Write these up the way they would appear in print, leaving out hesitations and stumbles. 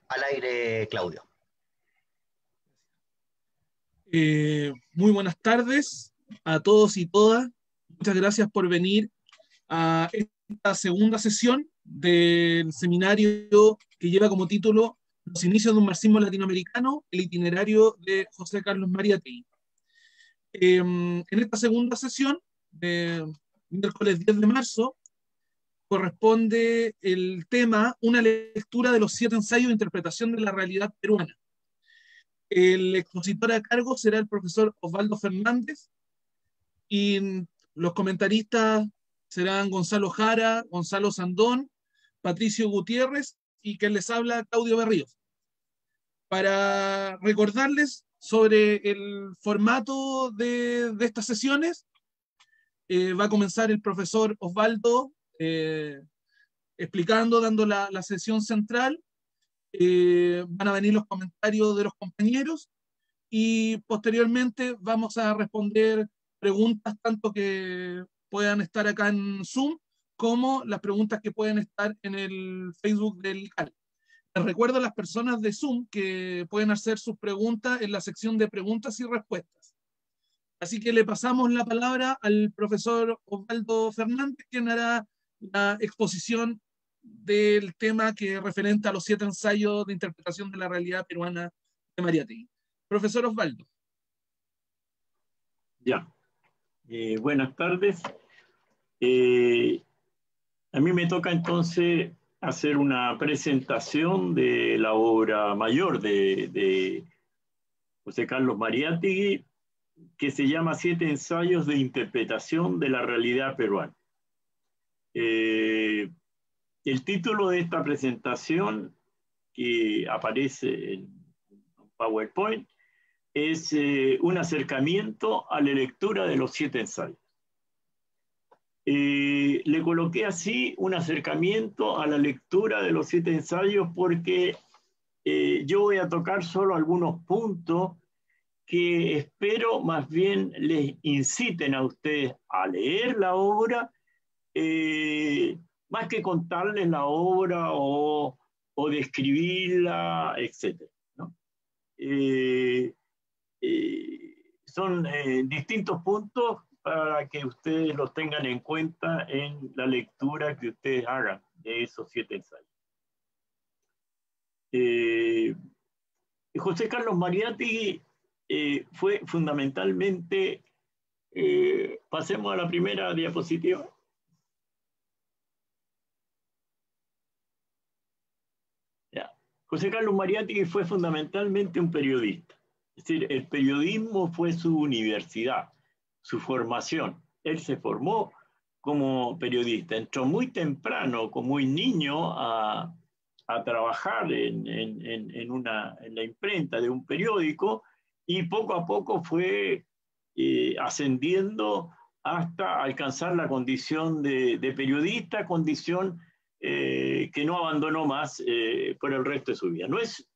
Al aire, Claudio. Muy buenas tardes a todos y todas. Muchas gracias por venir a esta segunda sesión del seminario que lleva como título Los inicios de un marxismo latinoamericano, el itinerario de José Carlos Mariátegui. En esta segunda sesión, miércoles 10 de marzo, corresponde el tema Una lectura de los 7 ensayos de interpretación de la realidad peruana. El expositor a cargo será el profesor Osvaldo Fernández y los comentaristas serán Gonzalo Jara, Gonzalo Sandón, Patricio Gutiérrez y quien les habla, Claudio Berríos. Para recordarles sobre el formato de estas sesiones, va a comenzar el profesor Osvaldo explicando, dando la sesión central. Van a venir los comentarios de los compañeros y posteriormente vamos a responder preguntas tanto que puedan estar acá en Zoom como las preguntas que pueden estar en el Facebook del ICAL. Les recuerdo a las personas de Zoom que pueden hacer sus preguntas en la sección de preguntas y respuestas. Así que le pasamos la palabra al profesor Osvaldo Fernández, quien hará la exposición del tema que es referente a los 7 ensayos de interpretación de la realidad peruana de Mariátegui. Profesor Osvaldo. Ya, buenas tardes. A mí me toca entonces hacer una presentación de la obra mayor de José Carlos Mariátegui, que se llama 7 ensayos de interpretación de la realidad peruana. El título de esta presentación, que aparece en PowerPoint, es un acercamiento a la lectura de los 7 ensayos. Le coloqué así un acercamiento a la lectura de los 7 ensayos porque yo voy a tocar solo algunos puntos que espero más bien les inciten a ustedes a leer la obra, más que contarles la obra o describirla, etc., ¿no? Son distintos puntos para que ustedes los tengan en cuenta en la lectura que ustedes hagan de esos 7 ensayos. José Carlos Mariátegui fue fundamentalmente, pasemos a la primera diapositiva. Ya. José Carlos Mariátegui fue fundamentalmente un periodista. Es decir, el periodismo fue su universidad, su formación. Él se formó como periodista. Entró muy temprano, como muy niño, a trabajar en la imprenta de un periódico y poco a poco fue ascendiendo hasta alcanzar la condición de periodista, condición que no abandonó más por el resto de su vida. No es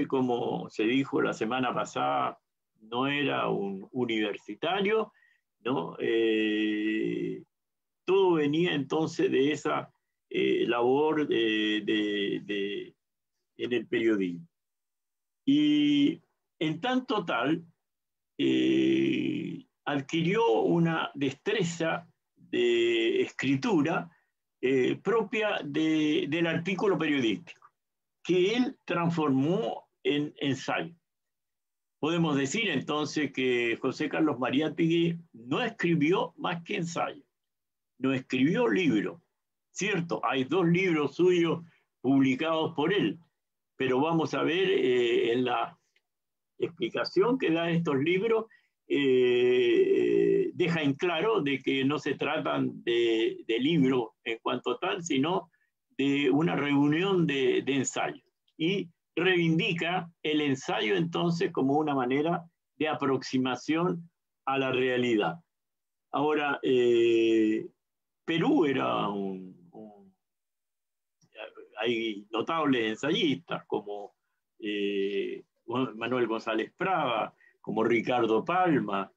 como se dijo la semana pasada, no era un universitario, ¿no? Todo venía entonces de esa labor en el periodismo. Y en tanto tal, adquirió una destreza de escritura propia del artículo periodístico, que él transformó en ensayo. Podemos decir entonces que José Carlos Mariátegui no escribió más que ensayo, no escribió libro. Cierto, hay 2 libros suyos publicados por él, pero vamos a ver en la explicación que da estos libros, deja en claro de que no se tratan de libros en cuanto tal, sino de una reunión de ensayos. Y reivindica el ensayo entonces como una manera de aproximación a la realidad. Ahora, Perú era hay notables ensayistas como Manuel González Prada, como Ricardo Palma,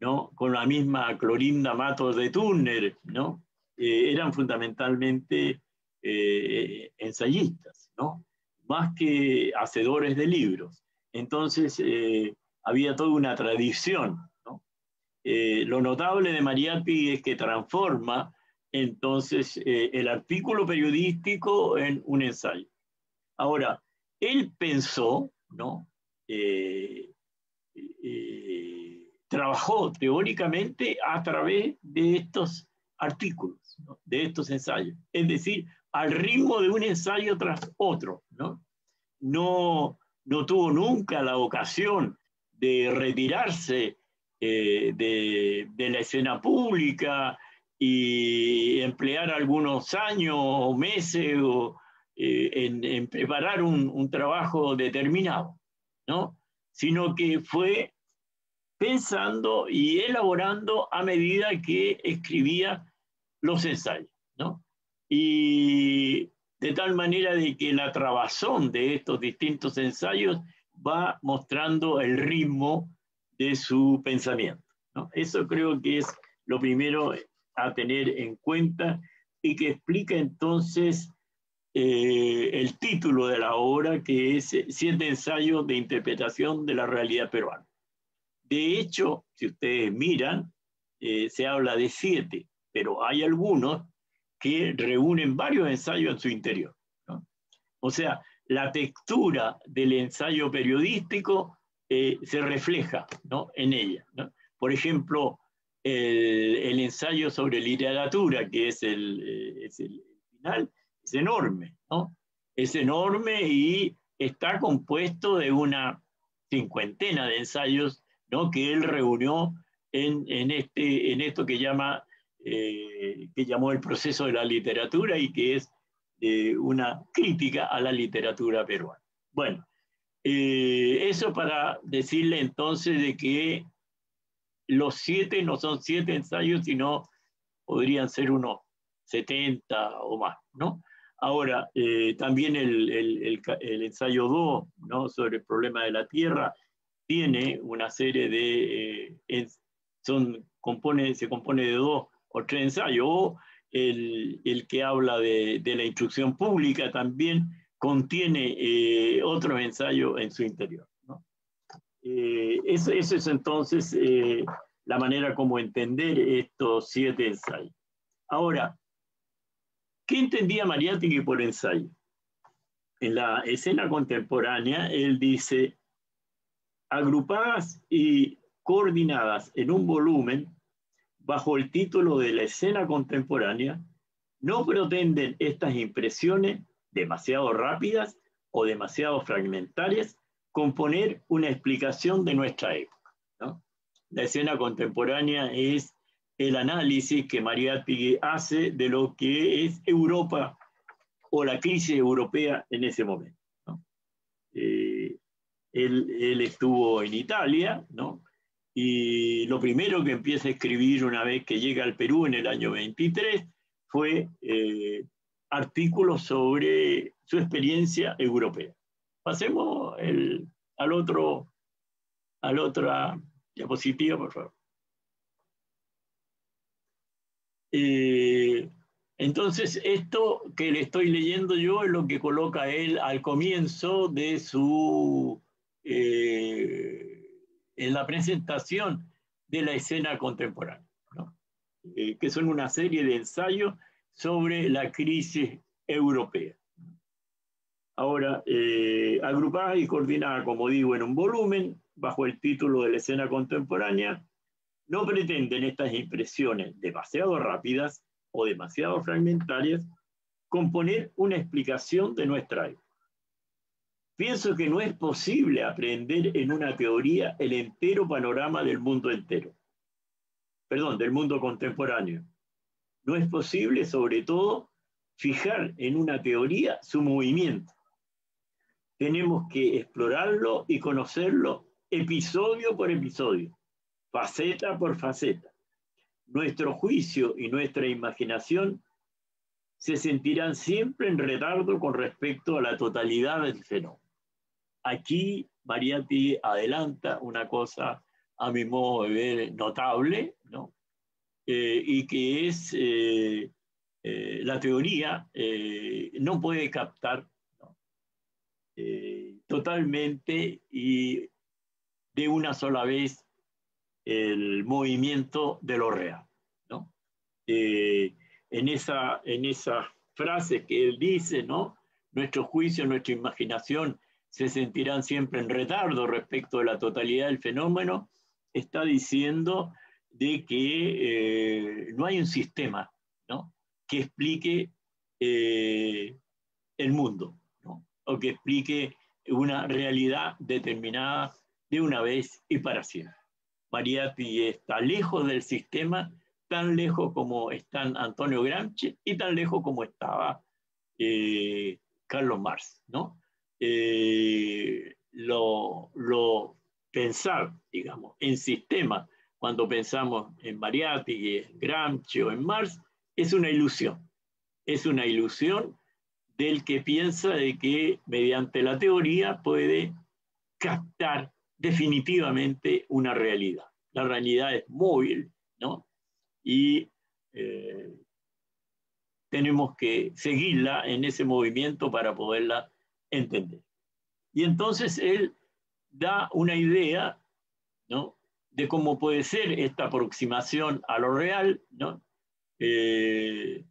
¿no? Con la misma Clorinda Matos de Turner, ¿no? Eran fundamentalmente ensayistas, ¿no? más que hacedores de libros. Entonces, había toda una tradición, ¿no? Lo notable de Mariátegui es que transforma entonces el artículo periodístico en un ensayo. Ahora, él pensó, ¿no? Trabajó teóricamente a través de estos artículos, ¿no? De estos ensayos, es decir, al ritmo de un ensayo tras otro, ¿no? No tuvo nunca la ocasión de retirarse de la escena pública y emplear algunos años o meses en preparar un trabajo determinado, ¿no? Sino que fue pensando y elaborando a medida que escribía los ensayos, ¿no? Y de tal manera de que la trabazón de estos distintos ensayos va mostrando el ritmo de su pensamiento, ¿no? Eso creo que es lo primero a tener en cuenta y que explica entonces el título de la obra, que es 7 ensayos de interpretación de la realidad peruana. De hecho, si ustedes miran, se habla de 7, pero hay algunos que reúnen varios ensayos en su interior, ¿no? O sea, la textura del ensayo periodístico se refleja, ¿no? En ella, ¿no? Por ejemplo, el ensayo sobre literatura, que es el final, es enorme, ¿no? Es enorme y está compuesto de una cincuentena de ensayos, ¿no? Que él reunió en esto que llamó el proceso de la literatura y que es una crítica a la literatura peruana. Bueno, eso para decirle entonces de que los 7 no son 7 ensayos, sino podrían ser unos 70 o más, ¿no? Ahora, también el ensayo 2, ¿no? Sobre el problema de la Tierra, tiene una serie de, se compone de 2 o 3 ensayos, o el que habla de la instrucción pública también contiene otros ensayos en su interior, ¿no? Eso es entonces la manera como entender estos 7 ensayos. Ahora, ¿qué entendía Mariátegui por ensayo? En la escena contemporánea, él dice: agrupadas y coordinadas en un volumen bajo el título de la escena contemporánea, no pretenden estas impresiones demasiado rápidas o demasiado fragmentarias componer una explicación de nuestra época, ¿no? La escena contemporánea es el análisis que Mariátegui hace de lo que es Europa o la crisis europea en ese momento, ¿no? Él estuvo en Italia, ¿no? Y lo primero que empieza a escribir una vez que llega al Perú en el año 23 fue artículos sobre su experiencia europea. Pasemos a la otra diapositiva, por favor. Entonces, esto que le estoy leyendo yo es lo que coloca él al comienzo de en la presentación de la escena contemporánea, ¿no? Que son una serie de ensayos sobre la crisis europea. Ahora, agrupada y coordinada, como digo, en un volumen, bajo el título de la escena contemporánea, no pretenden estas impresiones demasiado rápidas o demasiado fragmentarias componer una explicación de nuestra época. Pienso que no es posible aprender en una teoría el entero panorama del mundo entero. Perdón, del mundo contemporáneo. No es posible, sobre todo, fijar en una teoría su movimiento. Tenemos que explorarlo y conocerlo episodio por episodio, faceta por faceta. Nuestro juicio y nuestra imaginación se sentirán siempre en retardo con respecto a la totalidad del fenómeno. Aquí Mariátegui adelanta una cosa, a mi modo de ver, notable, ¿no? Y que es la teoría no puede captar, ¿no? totalmente y de una sola vez el movimiento de lo real, ¿no? En esa frase que él dice, ¿no? Nuestro juicio, nuestra imaginación se sentirán siempre en retardo respecto de la totalidad del fenómeno, está diciendo de que no hay un sistema, ¿no?, que explique el mundo, ¿no?, o que explique una realidad determinada de una vez y para siempre. Mariátegui está lejos del sistema, tan lejos como están Antonio Gramsci y tan lejos como estaba Carlos Marx, ¿no? Pensar, digamos, en sistema, cuando pensamos en Mariátegui, en Gramsci o en Marx, es una ilusión. Es una ilusión del que piensa de que mediante la teoría puede captar definitivamente una realidad. La realidad es móvil, ¿no? Y tenemos que seguirla en ese movimiento para poderla entender. Y entonces él da una idea, ¿no?, de cómo puede ser esta aproximación a lo real, ¿no?,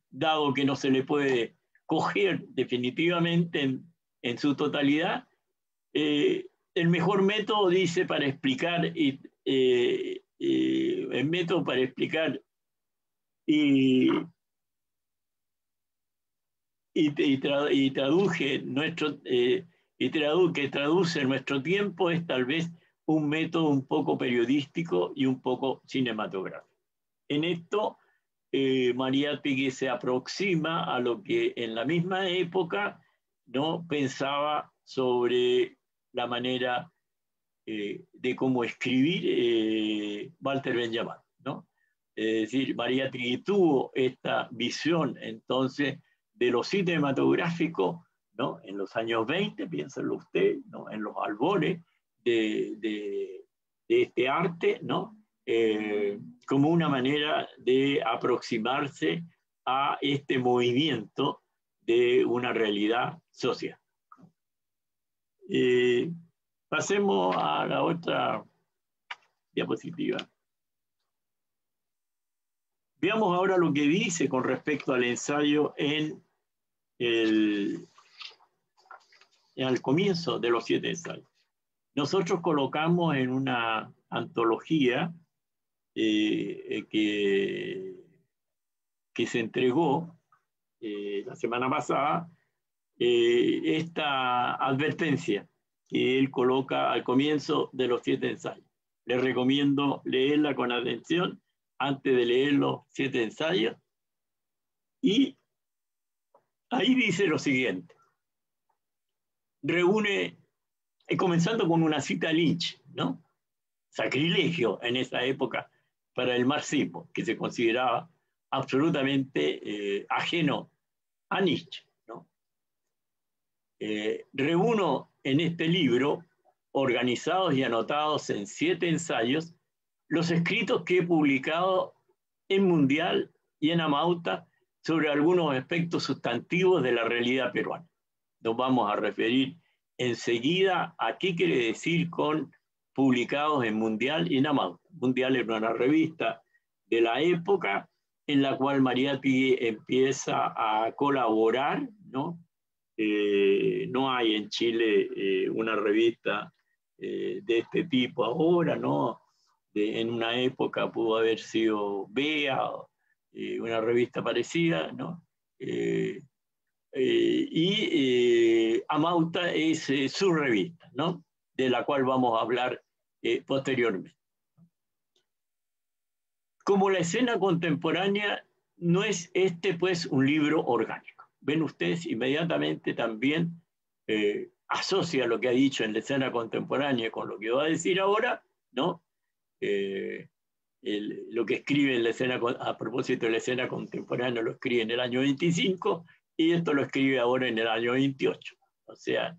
dado que no se le puede coger definitivamente en su totalidad. El mejor método, dice, para explicar, el método para explicar que traduce nuestro tiempo es tal vez un método un poco periodístico y un poco cinematográfico. En esto, Mariátegui se aproxima a lo que en la misma época, ¿no?, pensaba sobre la manera de cómo escribir Walter Benjamin, ¿no? Es decir, Mariátegui tuvo esta visión entonces de lo cinematográfico, ¿no?, en los años 20, piénselo usted, ¿no?, en los albores de este arte, ¿no?, como una manera de aproximarse a este movimiento de una realidad social. Pasemos a la otra diapositiva. Veamos ahora lo que dice con respecto al ensayo al comienzo de los 7 ensayos. Nosotros colocamos en una antología que se entregó la semana pasada esta advertencia que él coloca al comienzo de los 7 ensayos. Les recomiendo leerla con atención antes de leer los 7 ensayos. Y ahí dice lo siguiente. Reúne, comenzando con una cita a Lynch, ¿no? Sacrilegio en esa época para el marxismo, que se consideraba absolutamente ajeno a Nietzsche, ¿no? Reúno en este libro, organizados y anotados en 7 ensayos, los escritos que he publicado en Mundial y en Amauta sobre algunos aspectos sustantivos de la realidad peruana. Nos vamos a referir enseguida a qué quiere decir con publicados en Mundial y en Amauta. Mundial era una revista de la época en la cual Mariátegui empieza a colaborar, ¿no? No hay en Chile una revista de este tipo ahora, ¿no? En una época pudo haber sido Bea, una revista parecida, ¿no? Amauta es su revista, ¿no?, de la cual vamos a hablar posteriormente. Como la escena contemporánea, no es este pues un libro orgánico. Ven ustedes, inmediatamente también asocia lo que ha dicho en la escena contemporánea con lo que va a decir ahora, ¿no? Lo que escribe en la escena, a propósito de la escena contemporánea, lo escribe en el año 25 y esto lo escribe ahora en el año 28. O sea,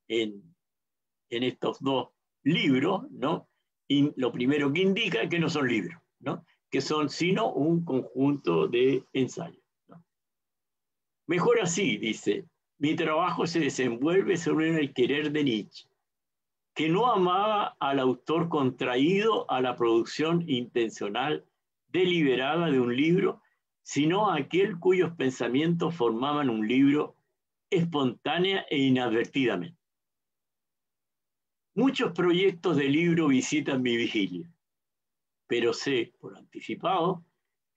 en estos 2 libros, ¿no?, y lo primero que indica es que no son libros, ¿no?, que son sino un conjunto de ensayos, ¿no? Mejor así, dice, mi trabajo se desenvuelve sobre el querer de Nietzsche, que no amaba al autor contraído a la producción intencional, deliberada de un libro, sino a aquel cuyos pensamientos formaban un libro espontánea e inadvertidamente. Muchos proyectos de libro visitan mi vigilia, pero sé por anticipado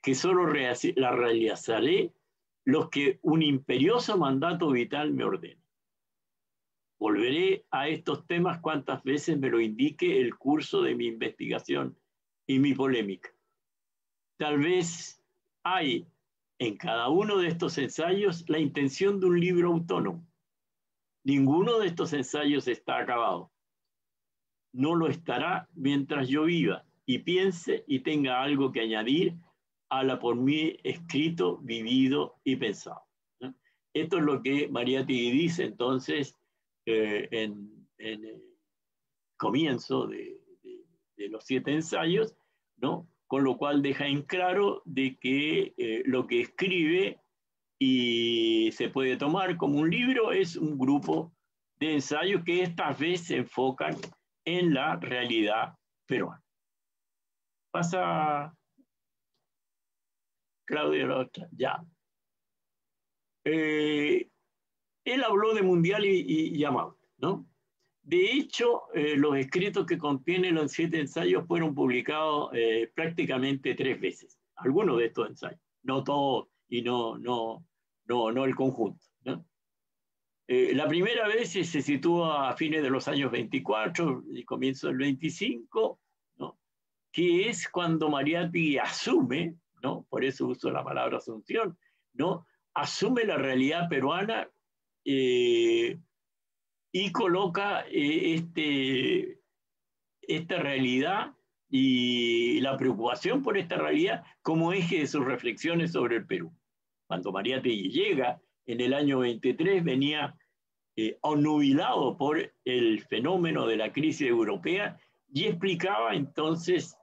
que solo la realizaré los que un imperioso mandato vital me ordene. Volveré a estos temas cuantas veces me lo indique el curso de mi investigación y mi polémica. Tal vez hay en cada uno de estos ensayos la intención de un libro autónomo. Ninguno de estos ensayos está acabado. No lo estará mientras yo viva y piense y tenga algo que añadir a la por mí escrito, vivido y pensado. ¿No? Esto es lo que Mariátegui dice entonces en el comienzo de los 7 ensayos, ¿no? Con lo cual deja en claro de que lo que escribe y se puede tomar como un libro es un grupo de ensayos que esta vez se enfocan en la realidad peruana. Pasa, Claudia, la otra, ya. Él habló de Mundial y Yamaha, ¿no? De hecho, los escritos que contienen los 7 ensayos fueron publicados prácticamente 3 veces. Algunos de estos ensayos, no todos y no el conjunto, ¿no? La primera vez se sitúa a fines de los años 24 y comienzo del 25, ¿no? Que es cuando Mariátegui asume, ¿no? Por eso uso la palabra asunción, ¿no? Asume la realidad peruana y coloca esta realidad y la preocupación por esta realidad como eje de sus reflexiones sobre el Perú. Cuando Mariátegui llega en el año 23, venía obnubilado por el fenómeno de la crisis europea y explicaba entonces,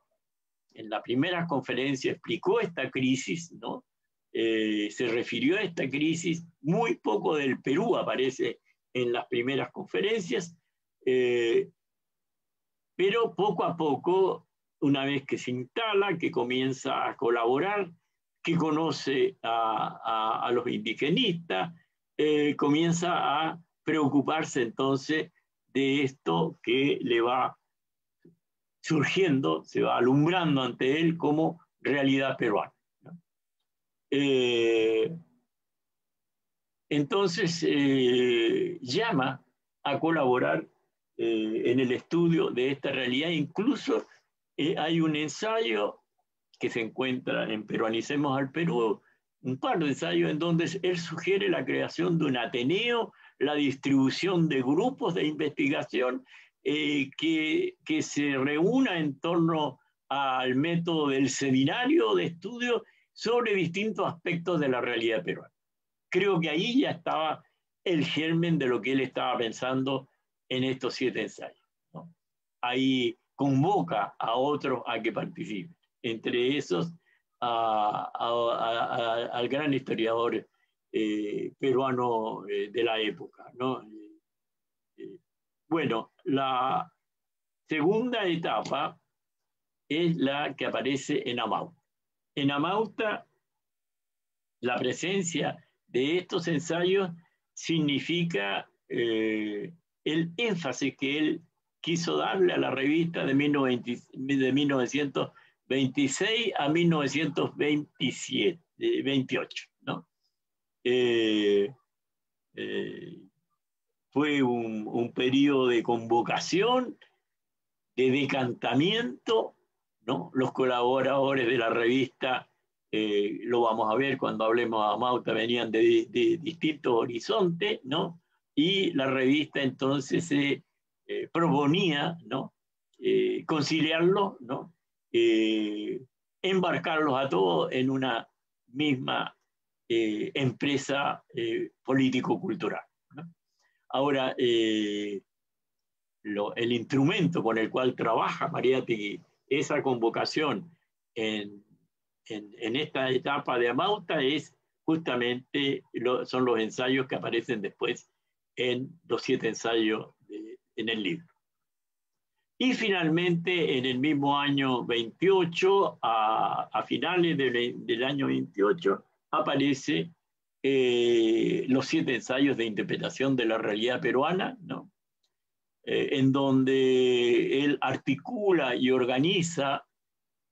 en la primera conferencia explicó esta crisis, ¿no? Se refirió a esta crisis, muy poco del Perú aparece en las primeras conferencias, pero poco a poco, una vez que se instala, que comienza a colaborar, que conoce a los indigenistas, comienza a preocuparse entonces de esto que le va surgiendo, se va alumbrando ante él como realidad peruana. Entonces llama a colaborar en el estudio de esta realidad. Incluso hay un ensayo que se encuentra en Peruanicemos al Perú, un par de ensayos en donde él sugiere la creación de un ateneo, la distribución de grupos de investigación que se reúna en torno al método del seminario de estudio sobre distintos aspectos de la realidad peruana. Creo que ahí ya estaba el germen de lo que él estaba pensando en estos 7 ensayos, ¿no? Ahí convoca a otros a que participen, entre esos al gran historiador peruano de la época, ¿no? Bueno, la segunda etapa es la que aparece en Amauta. En Amauta, la presencia de estos ensayos significa el énfasis que él quiso darle a la revista de 1926 a 1928, ¿no? Fue un periodo de convocación, de decantamiento, ¿no? Los colaboradores de la revista, lo vamos a ver cuando hablemos de Amauta, venían de distintos horizontes, ¿no? Y la revista entonces se proponía, ¿no? Conciliarlos, ¿no? Embarcarlos a todos en una misma empresa político-cultural, ¿no? Ahora, el instrumento con el cual trabaja Mariátegui esa convocación en esta etapa de Amauta es justamente son los ensayos que aparecen después en los 7 ensayos en el libro. Y finalmente, en el mismo año 28, a finales del año 28, aparece los 7 ensayos de interpretación de la realidad peruana, ¿no? En donde él articula y organiza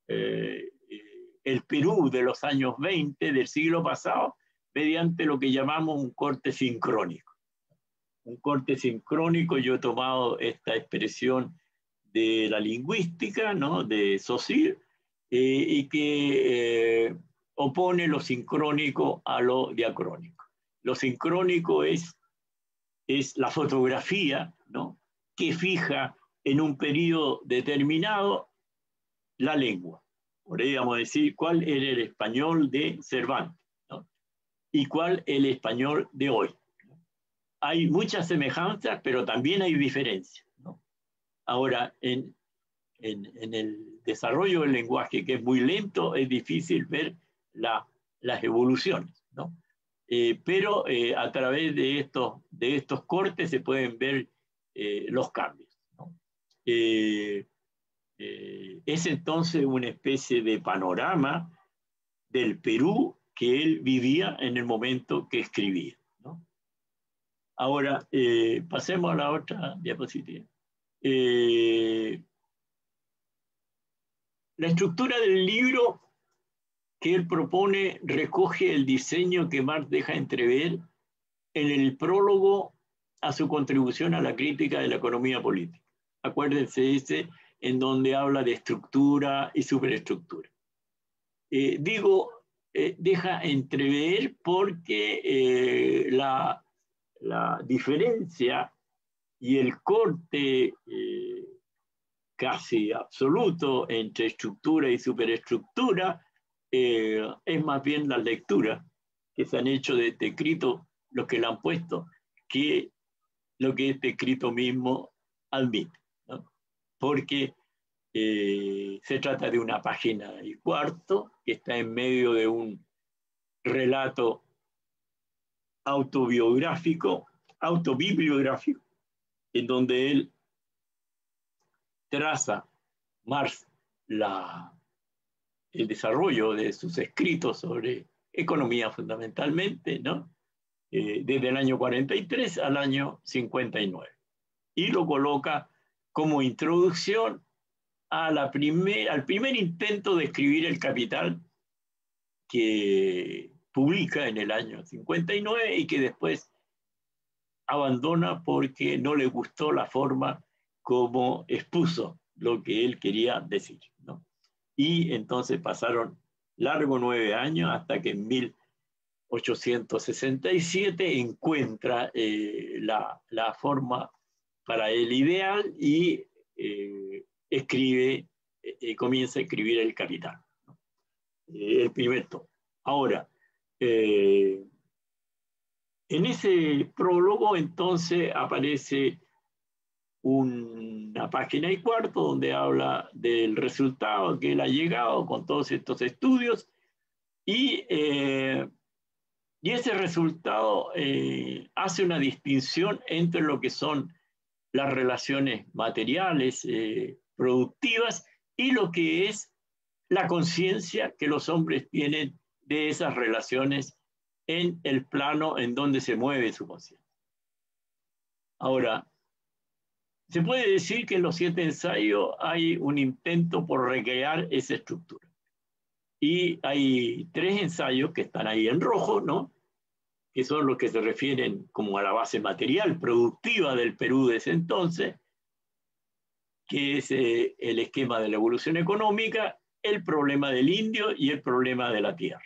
el Perú de los años 20 del siglo pasado mediante lo que llamamos un corte sincrónico. Un corte sincrónico, yo he tomado esta expresión de la lingüística, ¿no? De Saussure, y que opone lo sincrónico a lo diacrónico. Lo sincrónico es la fotografía, ¿no? Que fija en un periodo determinado la lengua. Podríamos decir cuál era el español de Cervantes, ¿no? Y cuál el español de hoy. Hay muchas semejanzas, pero también hay diferencias, ¿no? Ahora, en el desarrollo del lenguaje, que es muy lento, es difícil ver las evoluciones, ¿no? Pero a través de estos cortes se pueden ver los cambios, ¿no? Es entonces una especie de panorama del Perú que él vivía en el momento que escribía, ¿no? Ahora, pasemos a la otra diapositiva. La estructura del libro que él propone recoge el diseño que Marx deja entrever en el prólogo a su contribución a la crítica de la economía política. Acuérdense ese en donde habla de estructura y superestructura. Deja entrever porque la diferencia y el corte casi absoluto entre estructura y superestructura es más bien la lectura que se han hecho de este escrito, los que lo han puesto, que lo que este escrito mismo admite, ¿no? Porque se trata de una página y cuarto que está en medio de un relato autobiográfico, en donde él traza Marx el desarrollo de sus escritos sobre economía fundamentalmente, ¿no? Desde el año 43 al año 59. Y lo coloca como introducción al primer intento de escribir El Capital, que publica en el año 59 y que después abandona porque no le gustó la forma como expuso lo que él quería decir, ¿no? Y entonces pasaron largos 9 años hasta que en 1867 encuentra la forma para el ideal y comienza a escribir El Capital, ¿no? El primer tomo. Ahora, en ese prólogo entonces aparece una página y cuarto donde habla del resultado que él ha llegado con todos estos estudios y ese resultado hace una distinción entre lo que son las relaciones materiales, productivas, y lo que es la conciencia que los hombres tienen de esas relaciones en el plano en donde se mueve su conciencia. Ahora, se puede decir que en los 7 ensayos hay un intento por recrear esa estructura. Y hay 3 ensayos que están ahí en rojo, ¿no? Que son los que se refieren como a la base material productiva del Perú de ese entonces, que es el esquema de la evolución económica, el problema del indio y el problema de la tierra.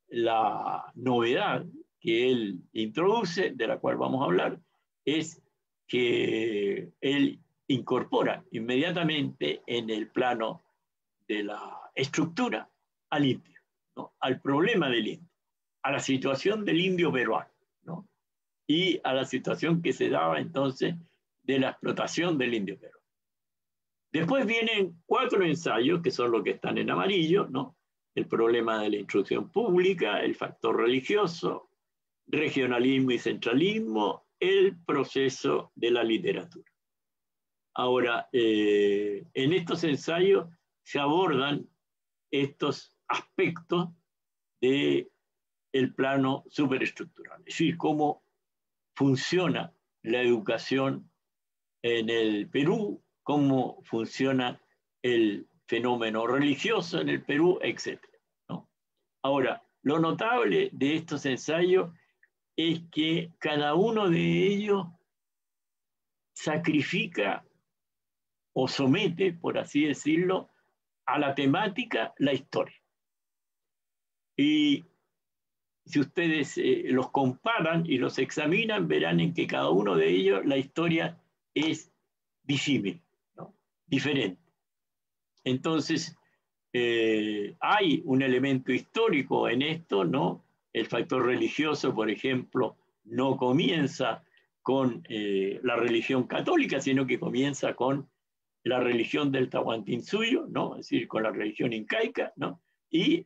La novedad que él introduce, de la cual vamos a hablar, es que él incorpora inmediatamente en el plano de la estructura al indio, ¿no? Al problema del indio, a la situación del indio peruano, ¿no? Y a la situación que se daba entonces de la explotación del indio peruano. Después vienen 4 ensayos, que son los que están en amarillo, ¿no? el problema de la instrucción pública, el factor religioso, regionalismo y centralismo, el proceso de la literatura. Ahora, en estos ensayos se abordan estos aspectos del plano superestructural, es decir, cómo funciona la educación en el Perú, cómo funciona el fenómeno religioso en el Perú, etc., ¿no? Ahora, lo notable de estos ensayos es que cada uno de ellos sacrifica o somete, por así decirlo, a la temática la historia. Y si ustedes los comparan y los examinan, verán en que cada uno de ellos la historia es disímil, ¿no? Diferente. Entonces, hay un elemento histórico en esto, ¿no? El factor religioso, por ejemplo, no comienza con la religión católica, sino que comienza con la religión del Tahuantinsuyo, ¿no? Es decir, con la religión incaica, ¿no? Y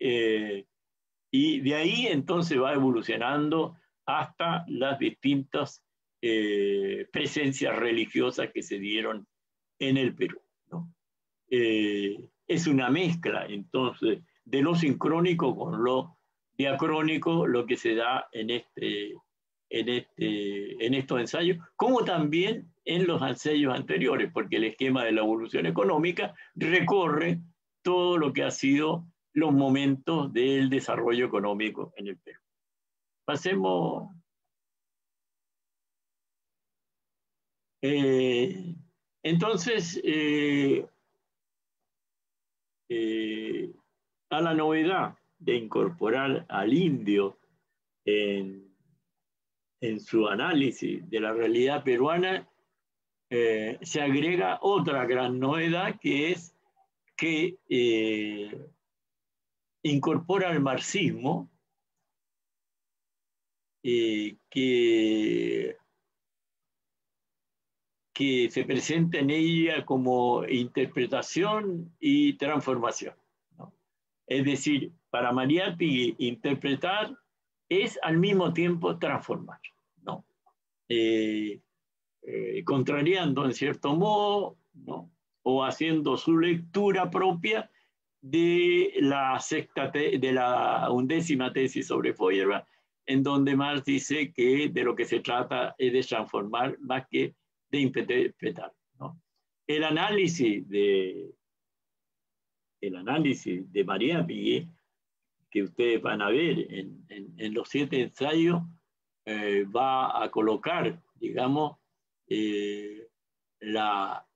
de ahí entonces va evolucionando hasta las distintas presencias religiosas que se dieron en el Perú, ¿no? Es una mezcla entonces de lo sincrónico con lo diacrónico, lo que se da en estos ensayos, como también en los ensayos anteriores, porque el esquema de la evolución económica recorre todo lo que ha sido los momentos del desarrollo económico en el Perú. Pasemos. Entonces, a la novedad de incorporar al indio en su análisis de la realidad peruana, se agrega otra gran novedad, que es que incorpora el marxismo, que se presenta en ella como interpretación y transformación, ¿no? Es decir, para Mariátegui, interpretar es al mismo tiempo transformar, ¿no? Contrariando en cierto modo, ¿no? O haciendo su lectura propia de la undécima tesis sobre Feuerbach, en donde Marx dice que de lo que se trata es de transformar más que de interpretar, ¿no? El análisis de Mariátegui, que ustedes van a ver en los 7 ensayos, va a colocar, digamos, la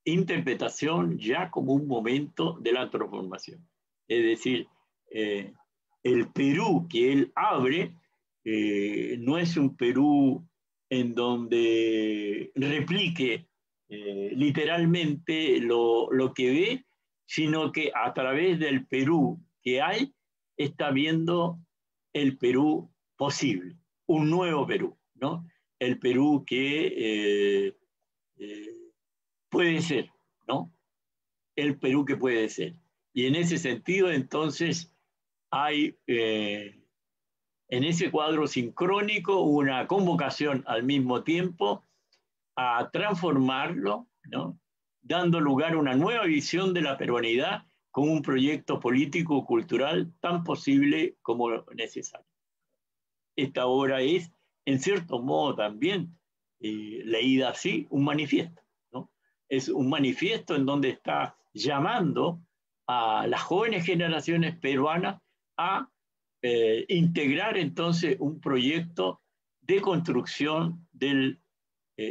interpretación ya como un momento de la transformación. Es decir, el Perú que él abre no es un Perú en donde replique literalmente lo que ve, sino que a través del Perú que hay, está viendo el Perú posible, un nuevo Perú, ¿no? El Perú que puede ser, ¿no? El Perú que puede ser. Y en ese sentido, entonces, hay en ese cuadro sincrónico una convocación al mismo tiempo a transformarlo, ¿no? Dando lugar a una nueva visión de la peruanidad como un proyecto político-cultural tan posible como necesario. Esta obra es, en cierto modo también, leída así, un manifiesto, ¿no? Es un manifiesto en donde está llamando a las jóvenes generaciones peruanas a integrar entonces un proyecto de construcción del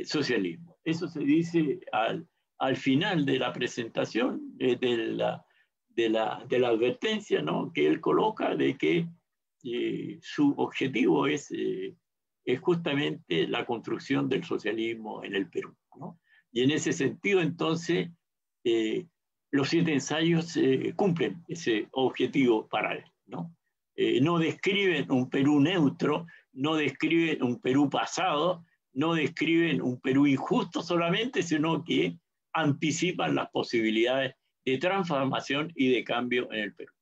socialismo. Eso se dice al final de la presentación, de la advertencia, ¿no?, que él coloca de que su objetivo es justamente la construcción del socialismo en el Perú, ¿no? Y en ese sentido, entonces, los 7 ensayos cumplen ese objetivo para él, ¿no? No describen un Perú neutro, no describen un Perú pasado, no describen un Perú injusto solamente, sino que anticipan las posibilidades de transformación y de cambio en el Perú.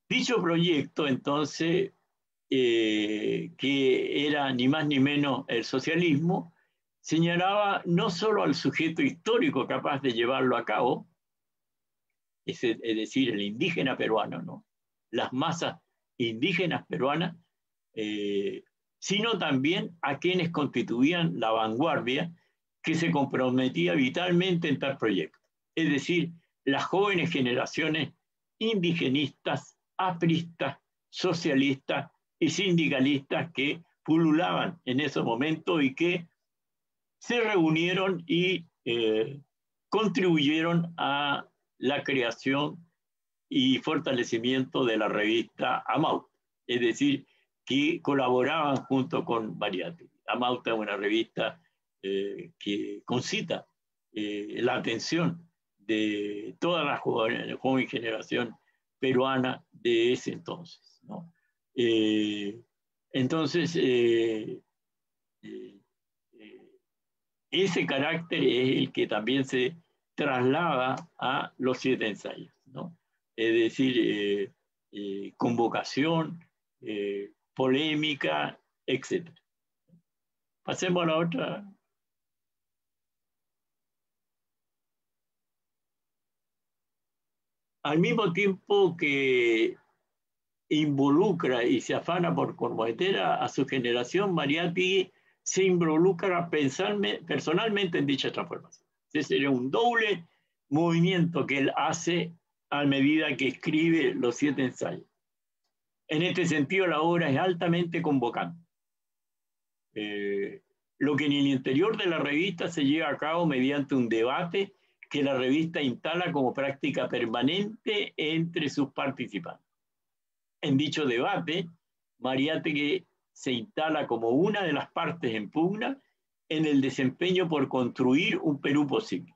Dicho proyecto, entonces, que era ni más ni menos el socialismo, señalaba no solo al sujeto histórico capaz de llevarlo a cabo, es decir, el indígena peruano, ¿no? Las masas indígenas peruanas, eh, sino también a quienes constituían la vanguardia que se comprometía vitalmente en tal proyecto. Es decir, las jóvenes generaciones indigenistas, apristas, socialistas y sindicalistas que pululaban en ese momento y que se reunieron y contribuyeron a la creación y fortalecimiento de la revista Amauta, es decir, que colaboraban junto con Mariátegui. Amauta es una revista que concita la atención de toda la joven generación peruana de ese entonces, ¿no? Entonces, eh, ese carácter es el que también se traslada a los 7 ensayos, ¿no? Es decir, convocación, polémica, etc. Pasemos a la otra. Al mismo tiempo que involucra y se afana por comprometer a su generación, Mariátegui se involucra personalmente en dicha transformación. Ese sería un doble movimiento que él hace a medida que escribe los 7 ensayos. En este sentido, la obra es altamente convocante. Lo que en el interior de la revista se lleva a cabo mediante un debate que la revista instala como práctica permanente entre sus participantes. En dicho debate, Mariátegui se instala como una de las partes en pugna en el desempeño por construir un Perú posible.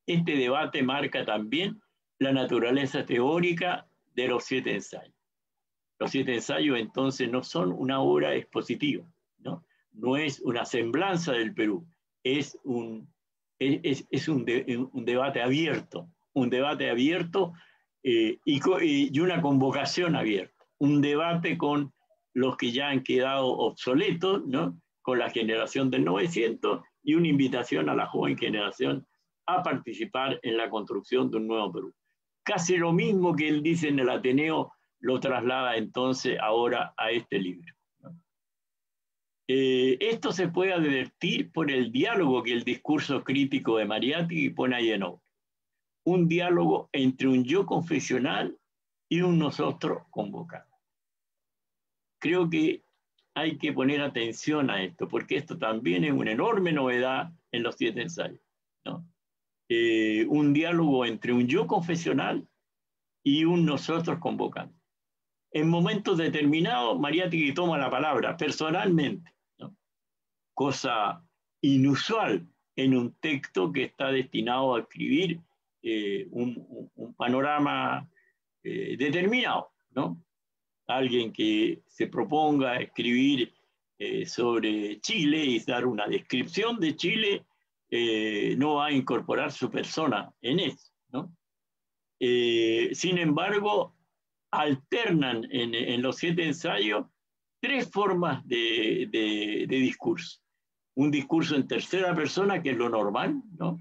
Este debate marca también la naturaleza teórica de los 7 ensayos. Los 7 ensayos entonces no son una obra expositiva, ¿no? No es una semblanza del Perú, es un debate abierto, y una convocación abierta, un debate con los que ya han quedado obsoletos, ¿no? Con la generación del 900 y una invitación a la joven generación a participar en la construcción de un nuevo Perú. Casi lo mismo que él dice en el Ateneo lo traslada entonces ahora a este libro. Esto se puede advertir por el diálogo que el discurso crítico de Mariátegui pone ahí en obra. Un diálogo entre un yo confesional y un nosotros convocado. Creo que hay que poner atención a esto, porque esto también es una enorme novedad en los 7 ensayos, ¿no? Un diálogo entre un yo confesional y un nosotros convocando. En momentos determinados, Mariátegui toma la palabra personalmente, ¿no? Cosa inusual en un texto que está destinado a escribir un panorama determinado, ¿no? Alguien que se proponga escribir sobre Chile y dar una descripción de Chile, no va a incorporar su persona en eso, ¿no? Sin embargo, alternan en los 7 ensayos 3 formas de discurso. Un discurso en tercera persona, que es lo normal, ¿no?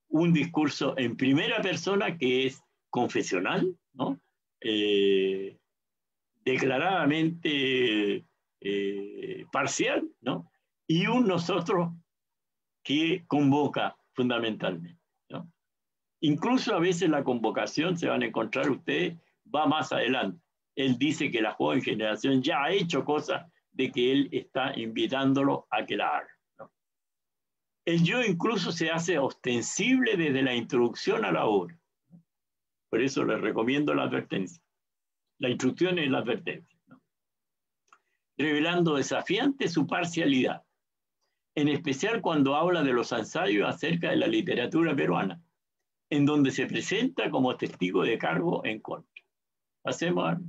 Un discurso en primera persona, que es confesional, ¿no? Declaradamente parcial, ¿no? Y un nosotros que convoca fundamentalmente, ¿no? Incluso a veces la convocación, se van a encontrar ustedes, va más adelante. Él dice que la joven generación ya ha hecho cosas de que él está invitándolo a que la haga, ¿no? El yo incluso se hace ostensible desde la introducción a la obra. Por eso les recomiendo la advertencia. La instrucción es la advertencia, ¿no? Revelando desafiante su parcialidad, en especial cuando habla de los ensayos acerca de la literatura peruana, en donde se presenta como testigo de cargo en contra. Pasemos a...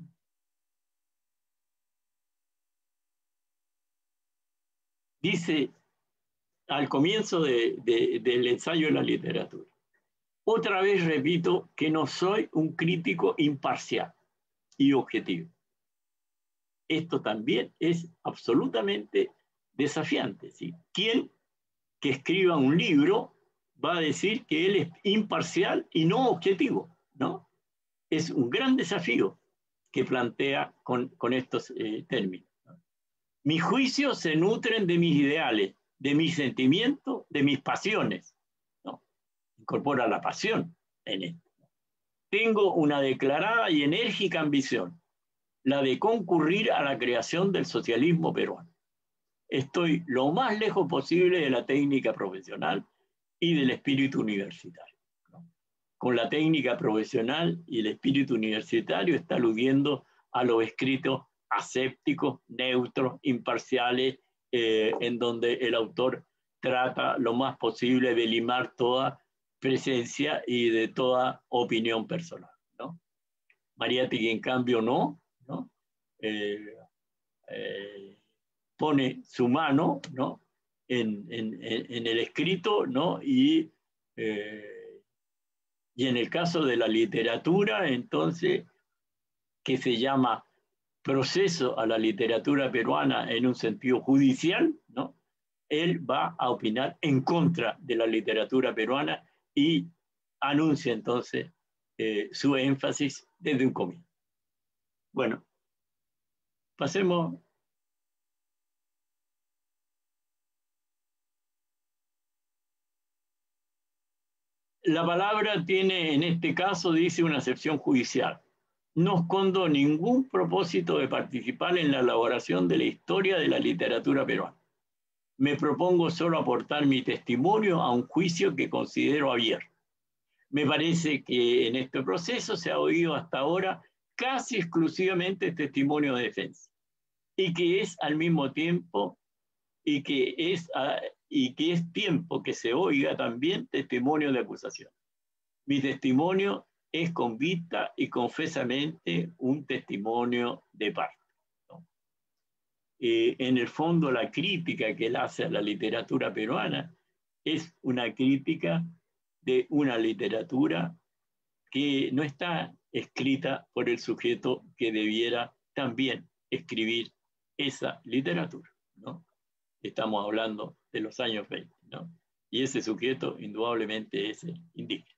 Dice al comienzo del ensayo de la literatura: Otra vez repito que no soy un crítico imparcial y objetivo. Esto también es absolutamente desafiante, ¿sí? ¿Quién que escriba un libro va a decir que él es imparcial y no objetivo? ¿No? Es un gran desafío que plantea con estos términos. Mis juicios se nutren de mis ideales, de mis sentimientos, de mis pasiones. ¿No? Incorpora la pasión en esto. Tengo una declarada y enérgica ambición, la de concurrir a la creación del socialismo peruano. Estoy lo más lejos posible de la técnica profesional y del espíritu universitario. Con la técnica profesional y el espíritu universitario está aludiendo a los escritos asépticos, neutros, imparciales, en donde el autor trata lo más posible de limar toda presencia y de toda opinión personal, ¿no? Mariátegui, en cambio, no, ¿no? Pone su mano, ¿no? en el escrito, ¿no? Y en el caso de la literatura, entonces, que se llama proceso a la literatura peruana en un sentido judicial, ¿no? Él va a opinar en contra de la literatura peruana y anuncia entonces su énfasis desde un comienzo. Bueno, pasemos. La palabra tiene, en este caso, dice una acepción judicial. No escondo ningún propósito de participar en la elaboración de la historia de la literatura peruana. Me propongo solo aportar mi testimonio a un juicio que considero abierto. Me parece que en este proceso se ha oído hasta ahora casi exclusivamente testimonio de defensa y que es al mismo tiempo y que es tiempo que se oiga también testimonio de acusación. Mi testimonio es con vista y confesamente un testimonio de parte, ¿no? En el fondo, la crítica que él hace a la literatura peruana es una crítica de una literatura que no está escrita por el sujeto que debiera también escribir esa literatura, ¿no? Estamos hablando de los años 20, ¿no? Y ese sujeto indudablemente es el indígena.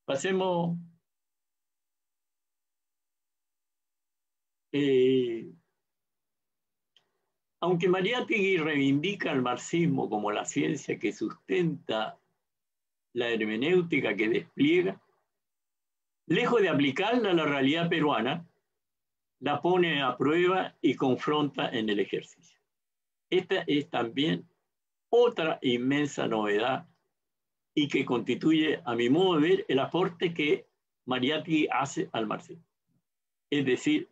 Pasemos. Aunque Mariátegui reivindica el marxismo como la ciencia que sustenta la hermenéutica que despliega, lejos de aplicarla a la realidad peruana, la pone a prueba y confronta en el ejercicio. Esta es también otra inmensa novedad y que constituye, a mi modo de ver, el aporte que Mariátegui hace al marxismo. Es decir,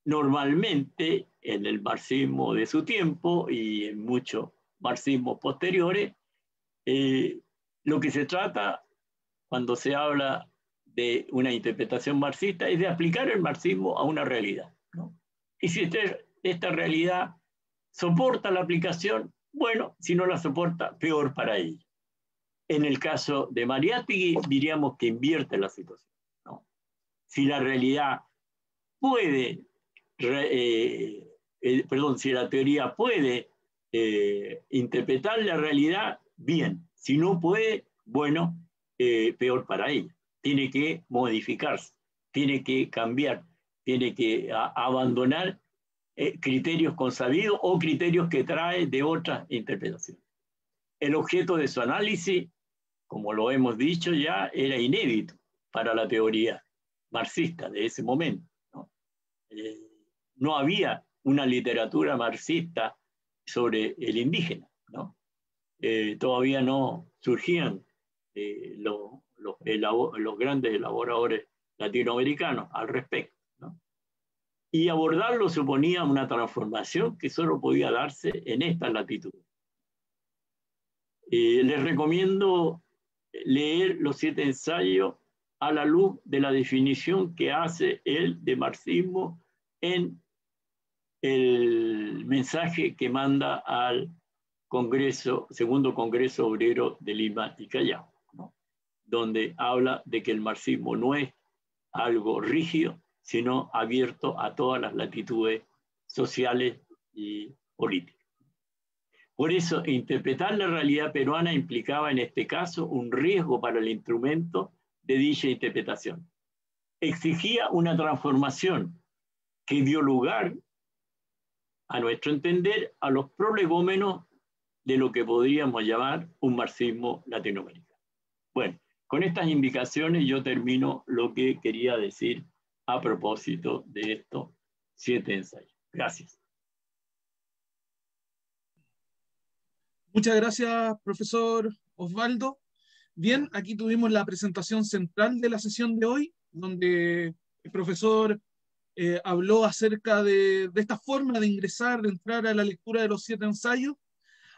normalmente en el marxismo de su tiempo y en muchos marxismos posteriores, lo que se trata cuando se habla de una interpretación marxista es de aplicar el marxismo a una realidad, ¿no? Y si esta realidad soporta la aplicación, bueno, si no la soporta, peor para ella. En el caso de Mariátegui, diríamos que invierte la situación, ¿no? Si la realidad puede, si la teoría puede interpretar la realidad, bien. Si no puede, bueno, peor para ella. Tiene que modificarse, tiene que cambiar, tiene que abandonar criterios consabidos o criterios que trae de otras interpretaciones. El objeto de su análisis, como lo hemos dicho ya, era inédito para la teoría marxista de ese momento, ¿no? No había una literatura marxista sobre el indígena, ¿no? Todavía no surgían los grandes elaboradores latinoamericanos al respecto, ¿no? Y abordarlo suponía una transformación que solo podía darse en esta latitud. Les recomiendo leer los 7 ensayos a la luz de la definición que hace él de marxismo en el mensaje que manda al Congreso, Segundo Congreso Obrero de Lima y Callao, ¿no? donde habla de que el marxismo no es algo rígido, sino abierto a todas las latitudes sociales y políticas. Por eso, interpretar la realidad peruana implicaba en este caso un riesgo para el instrumento de dicha interpretación. Exigía una transformación que dio lugar, a nuestro entender, a los prolegómenos de lo que podríamos llamar un marxismo latinoamericano. Bueno, con estas indicaciones yo termino lo que quería decir a propósito de estos 7 ensayos. Gracias. Muchas gracias, profesor Osvaldo. Bien, aquí tuvimos la presentación central de la sesión de hoy, donde el profesor habló acerca de esta forma de ingresar, de entrar a la lectura de los 7 ensayos.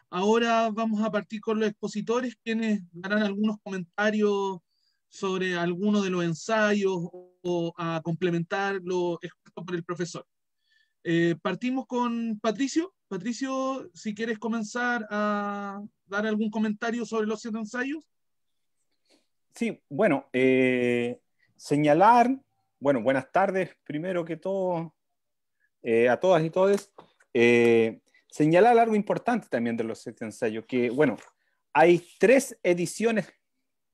Ahora vamos a partir con los expositores, quienes darán algunos comentarios sobre alguno de los ensayos o a complementar lo expuesto por el profesor. Partimos con Patricio. Patricio, si quieres comenzar a dar algún comentario sobre los 7 ensayos. Sí, bueno, señalar, bueno, buenas tardes primero que todo a todas y todos. Señalar algo importante también de los 7 ensayos, que bueno, hay 3 ediciones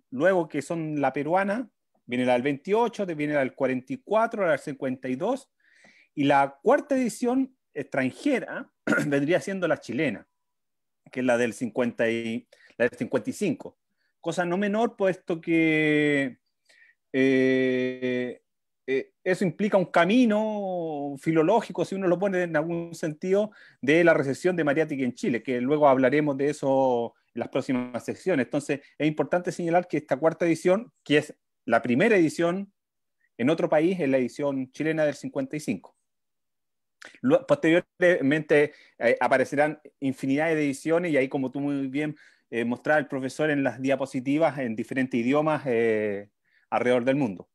luego que son la peruana, viene la del 28, viene la del 44, la del 52, y la 4ª edición extranjera vendría siendo la chilena, que es la del 55. Cosa no menor, puesto que eso implica un camino filológico, si uno lo pone en algún sentido, de la recepción de Mariátegui en Chile, que luego hablaremos de eso en las próximas secciones. Entonces, es importante señalar que esta 4ª edición, que es la primera edición en otro país, es la edición chilena del 55. Posteriormente aparecerán infinidad de ediciones, y ahí, como tú muy bien mostraba el profesor en las diapositivas, en diferentes idiomas alrededor del mundo.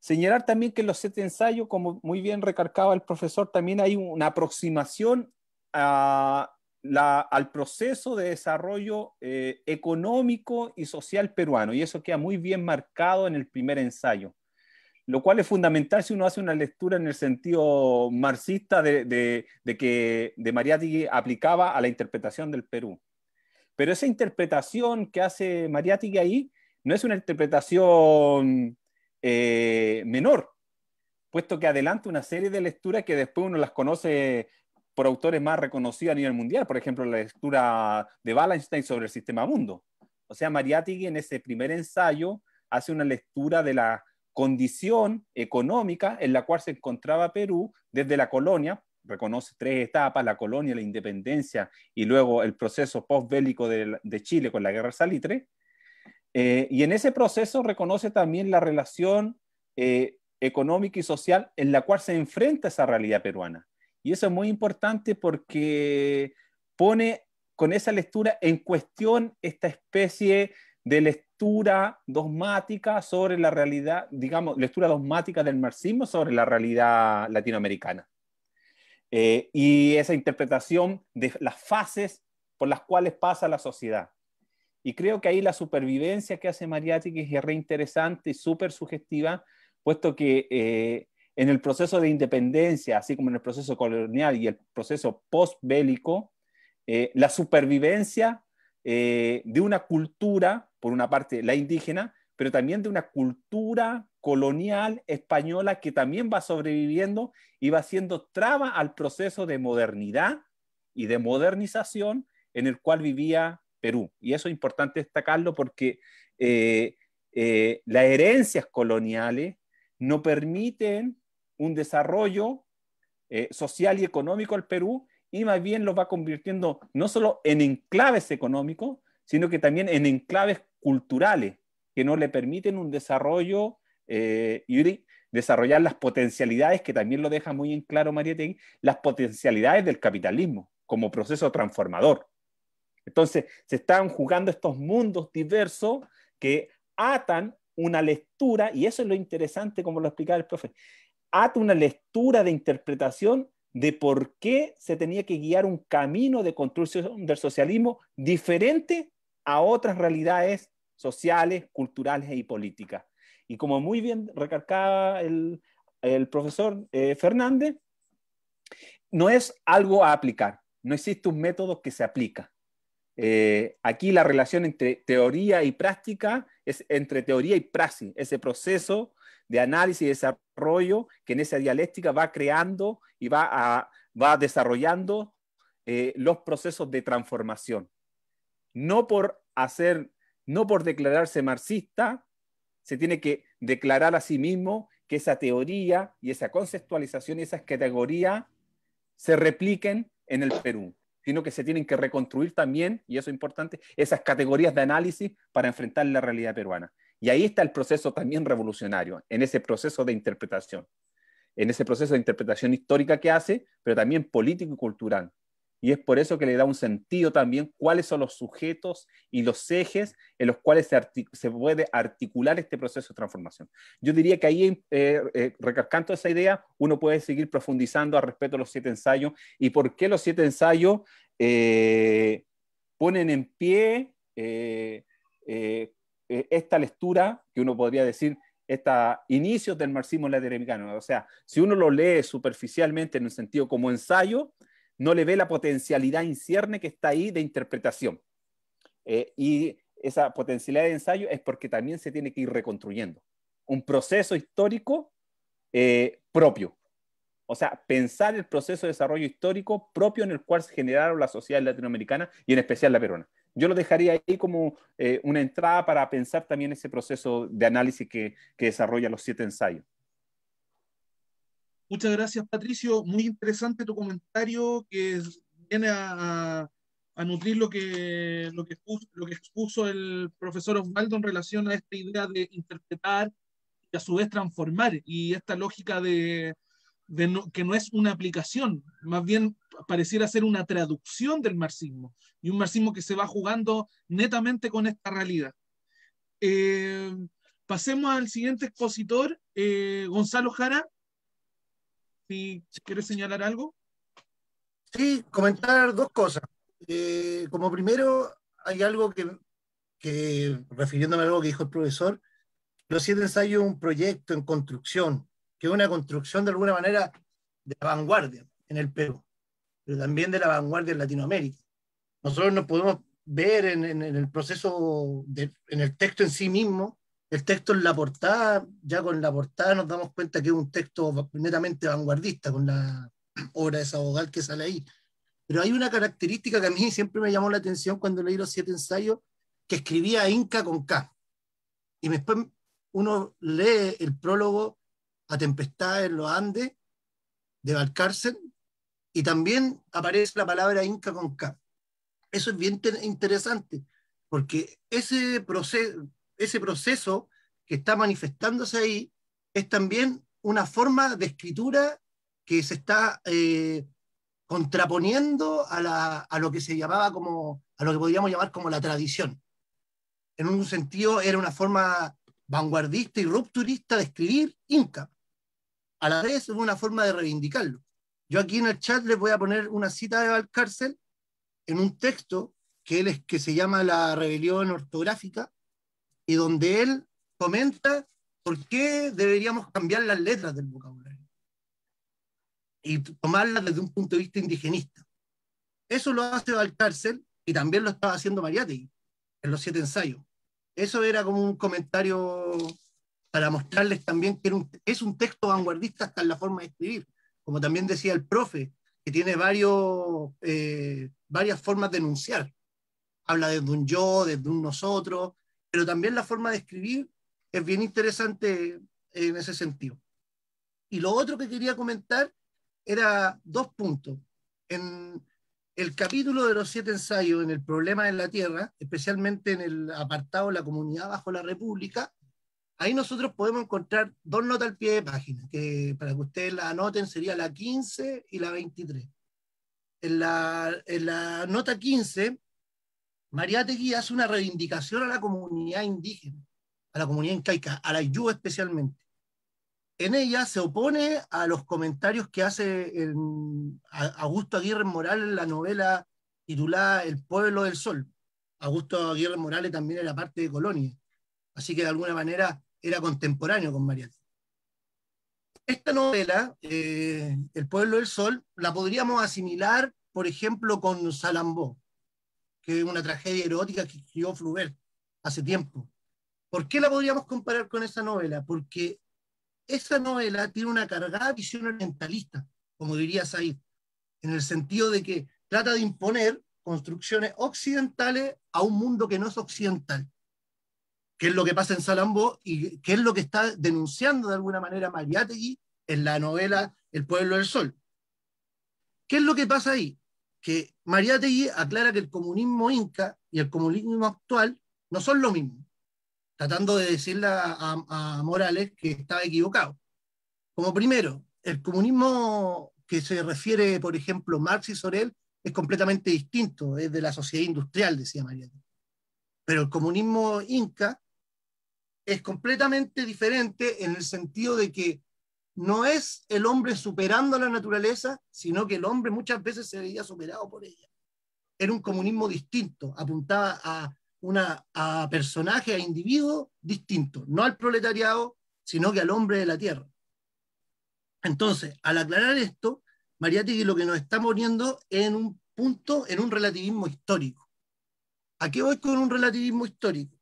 Señalar también que en los 7 ensayos, como muy bien recargaba el profesor, también hay una aproximación al proceso de desarrollo económico y social peruano, y eso queda muy bien marcado en el primer ensayo, lo cual es fundamental si uno hace una lectura en el sentido marxista de que de Mariátegui aplicaba a la interpretación del Perú. Pero esa interpretación que hace Mariátegui ahí no es una interpretación menor, puesto que adelanta una serie de lecturas que después uno las conoce por autores más reconocidos a nivel mundial, por ejemplo, la lectura de Wallenstein sobre el sistema mundo. O sea, Mariátegui en ese primer ensayo hace una lectura de la condición económica en la cual se encontraba Perú desde la colonia, reconoce 3 etapas: la colonia, la independencia y luego el proceso postbélico de Chile con la guerra salitre. Y en ese proceso reconoce también la relación económica y social en la cual se enfrenta esa realidad peruana. Y eso es muy importante porque pone con esa lectura en cuestión esta especie de lectura dogmática sobre la realidad, digamos, lectura dogmática del marxismo sobre la realidad latinoamericana. Y esa interpretación de las fases por las cuales pasa la sociedad. Y creo que ahí la supervivencia que hace Mariátegui es re interesante y súper sugestiva, puesto que en el proceso de independencia, así como en el proceso colonial y el proceso postbélico, la supervivencia de una cultura, por una parte la indígena, pero también de una cultura colonial española que también va sobreviviendo y va haciendo traba al proceso de modernidad y de modernización en el cual vivía Perú. Y eso es importante destacarlo porque las herencias coloniales no permiten un desarrollo social y económico al Perú, y más bien lo va convirtiendo no solo en enclaves económicos, sino que también en enclaves culturales que no le permiten un desarrollo y desarrollar las potencialidades, que también lo deja muy en claro Mariátegui, las potencialidades del capitalismo como proceso transformador. Entonces, se están jugando estos mundos diversos que atan una lectura, y eso es lo interesante, como lo explicaba el profe, ata una lectura de interpretación de por qué se tenía que guiar un camino de construcción del socialismo diferente a otras realidades sociales, culturales y políticas. Y como muy bien recalcaba el profesor Fernández, no es algo a aplicar, no existe un método que se aplica. Aquí la relación entre teoría y práctica es entre teoría y praxis, ese proceso de análisis y desarrollo que en esa dialéctica va creando y va desarrollando los procesos de transformación. No por declararse marxista, se tiene que declarar a sí mismo que esa teoría y esa conceptualización y esas categorías se repliquen en el Perú, sino que se tienen que reconstruir también, y eso es importante, esas categorías de análisis para enfrentar la realidad peruana. Y ahí está el proceso también revolucionario, en ese proceso de interpretación, histórica que hace, pero también político y cultural. Y es por eso que le da un sentido también cuáles son los sujetos y los ejes en los cuales se puede articular este proceso de transformación. Yo diría que ahí, recalcando esa idea, uno puede seguir profundizando al respecto de los 7 ensayos y por qué los 7 ensayos ponen en pie esta lectura, que uno podría decir, inicios del marxismo latinoamericano. O sea, si uno lo lee superficialmente en un sentido como ensayo, no le ve la potencialidad incierne que está ahí de interpretación. Y esa potencialidad de ensayo es porque también se tiene que ir reconstruyendo. Un proceso histórico propio. O sea, pensar el proceso de desarrollo histórico propio en el cual se generaron las sociedades latinoamericanas y en especial la peruana. Yo lo dejaría ahí como una entrada para pensar también ese proceso de análisis que desarrolla los 7 ensayos. Muchas gracias, Patricio. Muy interesante tu comentario que viene a nutrir lo que expuso el profesor Osvaldo en relación a esta idea de interpretar y a su vez transformar, y esta lógica que no es una aplicación, más bien pareciera ser una traducción del marxismo, y un marxismo que se va jugando netamente con esta realidad. Pasemos al siguiente expositor, Gonzalo Jara. Si quieres señalar algo. Sí, comentar 2 cosas. Como primero, hay algo refiriéndome a algo que dijo el profesor, los 7 ensayos es un proyecto en construcción, que es una construcción de alguna manera de la vanguardia en el Perú, pero también de la vanguardia en Latinoamérica. Nosotros nos podemos ver en el proceso, en el texto en sí mismo, el texto en la portada, ya con la portada nos damos cuenta que es un texto netamente vanguardista, con la obra de Sabogal que sale ahí. Pero hay una característica que a mí siempre me llamó la atención cuando leí los 7 ensayos, que escribía Inca con K. Y después uno lee el prólogo a Tempestad en los Andes, de Valcárcel, y también aparece la palabra Inca con K. Eso es bien interesante, porque ese proceso que está manifestándose ahí es también una forma de escritura que se está contraponiendo a lo que se llamaba como, a lo que podríamos llamar como la tradición. En un sentido era una forma vanguardista y rupturista de escribir Inca. A la vez es una forma de reivindicarlo. Yo aquí en el chat les voy a poner una cita de Valcárcel en un texto que se llama La Rebelión Ortográfica, y donde él comenta por qué deberíamos cambiar las letras del vocabulario y tomarlas desde un punto de vista indigenista. Eso lo hace Valcárcel y también lo estaba haciendo Mariátegui en los 7 ensayos. Eso era como un comentario para mostrarles también que es un texto vanguardista hasta en la forma de escribir, como también decía el profe, que tiene varias formas de enunciar. Habla desde un yo, desde un nosotros, pero también la forma de escribir es bien interesante en ese sentido. Y lo otro que quería comentar era 2 puntos. En el capítulo de los 7 ensayos, en el problema de la tierra, especialmente en el apartado La comunidad bajo la república, ahí nosotros podemos encontrar 2 notas al pie de página, que para que ustedes la anoten sería la 15 y la 23. En la nota 15, Mariátegui hace una reivindicación a la comunidad indígena, a la comunidad incaica, a la Aylú especialmente. En ella se opone a los comentarios que hace Augusto Aguirre Moral en la novela titulada El pueblo del sol, Augusto Aguirre Morales también era parte de Colonia, así que de alguna manera era contemporáneo con Mariátegui. Esta novela, El pueblo del sol, la podríamos asimilar, por ejemplo, con Salambó, que es una tragedia erótica que escribió Flaubert hace tiempo. ¿Por qué la podríamos comparar con esa novela? Porque esa novela tiene una cargada visión orientalista, como diría Said, en el sentido de que trata de imponer construcciones occidentales a un mundo que no es occidental, que es lo que pasa en Salambó y que es lo que está denunciando de alguna manera Mariátegui en la novela El pueblo del sol. ¿Qué es lo que pasa ahí? Que Mariátegui aclara que el comunismo inca y el comunismo actual no son lo mismo, tratando de decirle a Morales que estaba equivocado. Como primero, el comunismo que se refiere, por ejemplo, Marx y Sorel, es completamente distinto, es de la sociedad industrial, decía Mariátegui. Pero el comunismo inca es completamente diferente en el sentido de que no es el hombre superando a la naturaleza, sino que el hombre muchas veces se veía superado por ella. Era un comunismo distinto, apuntaba a personajes, a individuos distintos, no al proletariado, sino que al hombre de la tierra. Entonces, al aclarar esto, Mariátegui lo que nos está poniendo en un punto, en un relativismo histórico. ¿A qué voy con un relativismo histórico?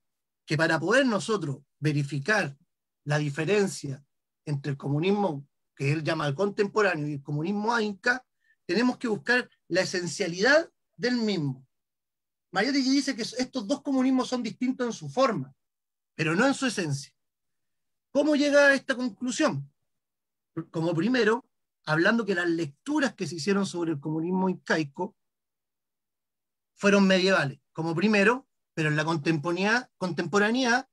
Que para poder nosotros verificar la diferencia entre el comunismo que él llama el contemporáneo y el comunismo inca, tenemos que buscar la esencialidad del mismo. Mariátegui dice que estos dos comunismos son distintos en su forma, pero no en su esencia. ¿Cómo llega a esta conclusión? Como primero, hablando que las lecturas que se hicieron sobre el comunismo incaico fueron medievales, como primero, pero en la contemporaneidad,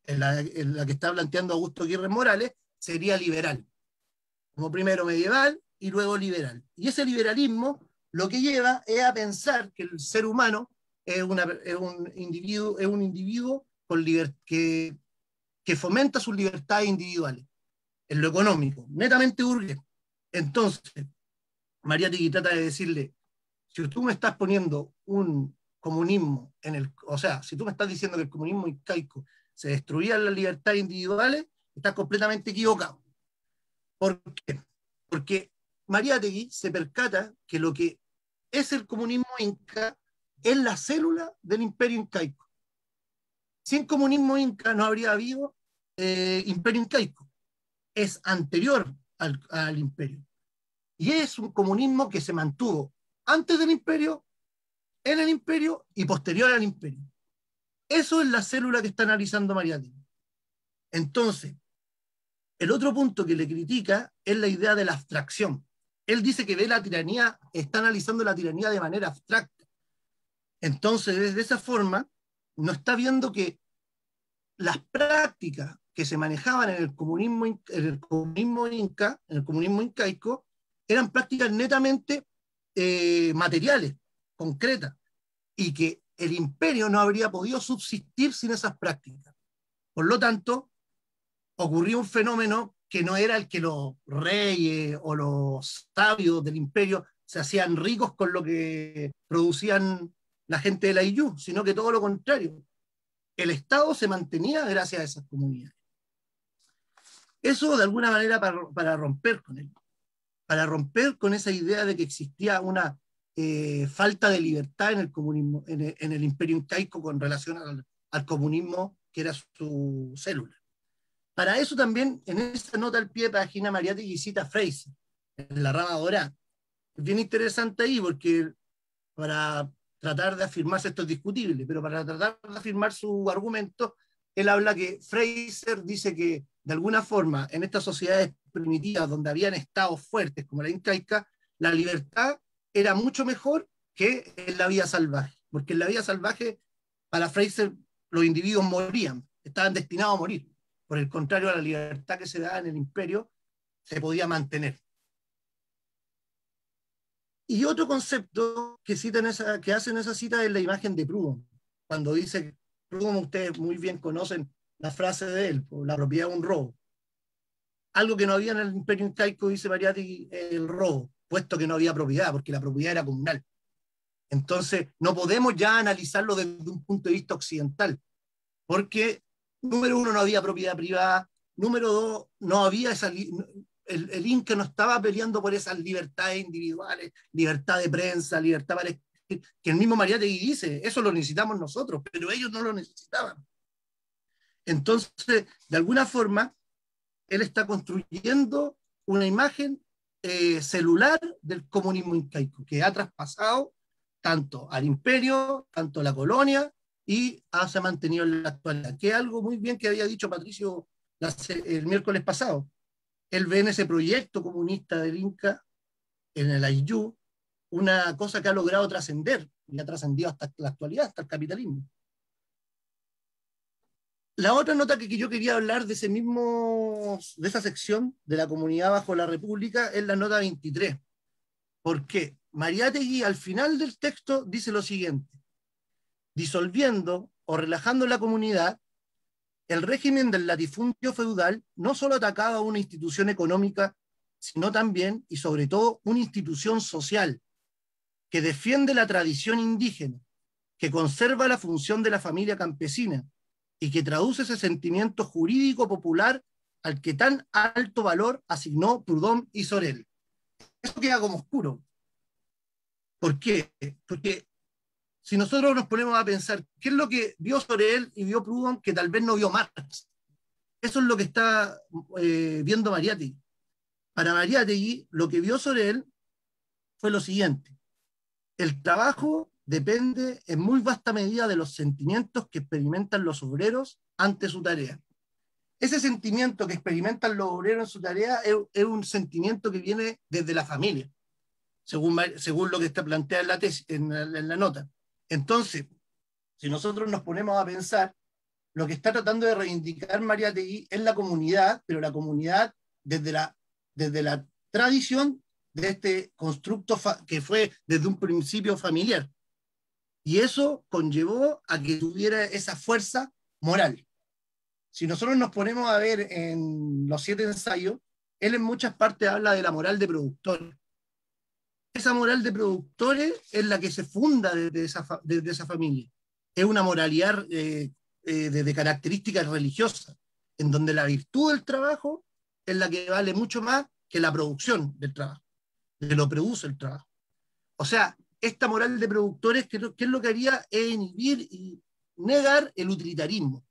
en la que está planteando Augusto Aguirre Morales, sería liberal. Como primero medieval y luego liberal. Y ese liberalismo lo que lleva es a pensar que el ser humano es un individuo con que fomenta sus libertades individuales, en lo económico, netamente burgués. Entonces, Mariátegui trata de decirle, si tú me estás poniendo un comunismo o sea, si tú me estás diciendo que el comunismo incaico se destruían las libertades individuales, estás completamente equivocado. ¿Por qué? Porque Mariátegui se percata que lo que es el comunismo inca es la célula del imperio incaico. Sin comunismo inca no habría habido imperio incaico. Es anterior al imperio. Y es un comunismo que se mantuvo antes del imperio, en el imperio y posterior al imperio. Eso es la célula que está analizando Mariátegui. Entonces, el otro punto que le critica es la idea de la abstracción. Él dice que ve la tiranía, está analizando la tiranía de manera abstracta. Entonces, desde esa forma, no está viendo que las prácticas que se manejaban en el comunismo inca, en el comunismo incaico, eran prácticas netamente materiales, concretas, y que el imperio no habría podido subsistir sin esas prácticas. Por lo tanto, ocurrió un fenómeno que no era el que los reyes o los sabios del imperio se hacían ricos con lo que producían la gente de la IU, sino que todo lo contrario. El Estado se mantenía gracias a esas comunidades. Eso de alguna manera para romper con él, para romper con esa idea de que existía una falta de libertad en el comunismo, en el imperio incaico con relación al comunismo que era su célula. Para eso también, en esta nota al pie de página, Mariátegui cita a Fraser, en La rama dorada. Es bien interesante ahí porque para tratar de afirmarse, esto es discutible, pero para tratar de afirmar su argumento, él habla que Fraser dice que de alguna forma en estas sociedades primitivas donde habían estados fuertes como la incaica, la libertad era mucho mejor que en la vida salvaje, porque en la vida salvaje para Fraser los individuos morían, estaban destinados a morir. Por el contrario, la libertad que se da en el imperio se podía mantener. Y otro concepto que hace en esa cita es la imagen de Proudhon, cuando dice que Proudhon, ustedes muy bien conocen la frase de él, la propiedad de un robo. Algo que no había en el imperio incaico, dice Mariátegui, el robo, puesto que no había propiedad, porque la propiedad era comunal. Entonces, no podemos ya analizarlo desde un punto de vista occidental, porque, número uno, no había propiedad privada, número dos, no había el Inca no estaba peleando por esas libertades individuales, libertad de prensa, libertad para escribir, que el mismo Mariátegui dice, eso lo necesitamos nosotros, pero ellos no lo necesitaban. Entonces, de alguna forma, él está construyendo una imagen celular del comunismo incaico, que ha traspasado tanto al imperio, tanto a la colonia, y se ha mantenido en la actualidad, que es algo muy bien que había dicho Patricio el miércoles pasado. Él ve en ese proyecto comunista del Inca, en el Ayllu, una cosa que ha logrado trascender, y ha trascendido hasta la actualidad, hasta el capitalismo. La otra nota que yo quería hablar de esa sección de la comunidad bajo la República es la nota 23. ¿Por qué? Mariátegui al final del texto dice lo siguiente: disolviendo o relajando la comunidad, el régimen del latifundio feudal no solo atacaba a una institución económica, sino también y sobre todo una institución social que defiende la tradición indígena, que conserva la función de la familia campesina y que traduce ese sentimiento jurídico popular al que tan alto valor asignó Proudhon y Sorel. Eso queda como oscuro. ¿Por qué? Porque si nosotros nos ponemos a pensar qué es lo que vio Sorel y vio Proudhon que tal vez no vio Marx, eso es lo que está viendo Mariátegui. Para Mariátegui, lo que vio Sorel fue lo siguiente: el trabajo depende en muy vasta medida de los sentimientos que experimentan los obreros ante su tarea. Ese sentimiento que experimentan los obreros en su tarea es un sentimiento que viene desde la familia, según lo que está planteado en la tesis, en la nota. Entonces, si nosotros nos ponemos a pensar, lo que está tratando de reivindicar Mariátegui es la comunidad, pero la comunidad desde la tradición de este constructo que fue desde un principio familiar. Y eso conllevó a que tuviera esa fuerza moral. Si nosotros nos ponemos a ver en los 7 ensayos, él en muchas partes habla de la moral de productores. Esa moral de productores es la que se funda desde esa familia. Es una moralidad de características religiosas, en donde la virtud del trabajo es la que vale mucho más que la producción del trabajo, de lo produce el trabajo. O sea, esta moral de productores, ¿qué es lo que haría? Es inhibir y negar el utilitarismo,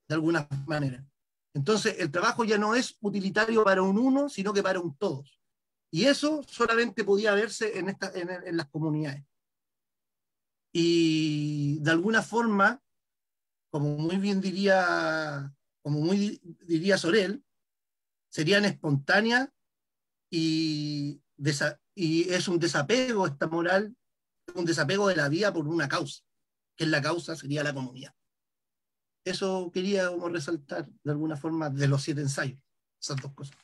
de alguna manera. Entonces, el trabajo ya no es utilitario para un uno, sino que para un todos. Y eso solamente podía verse en las comunidades. Y de alguna forma, como muy diría Sorel, serían espontáneas y es un desapego, esta moral, un desapego de la vida por una causa, que es la causa sería la comunidad. Eso quería como resaltar de alguna forma de los 7 ensayos, esas dos cosas.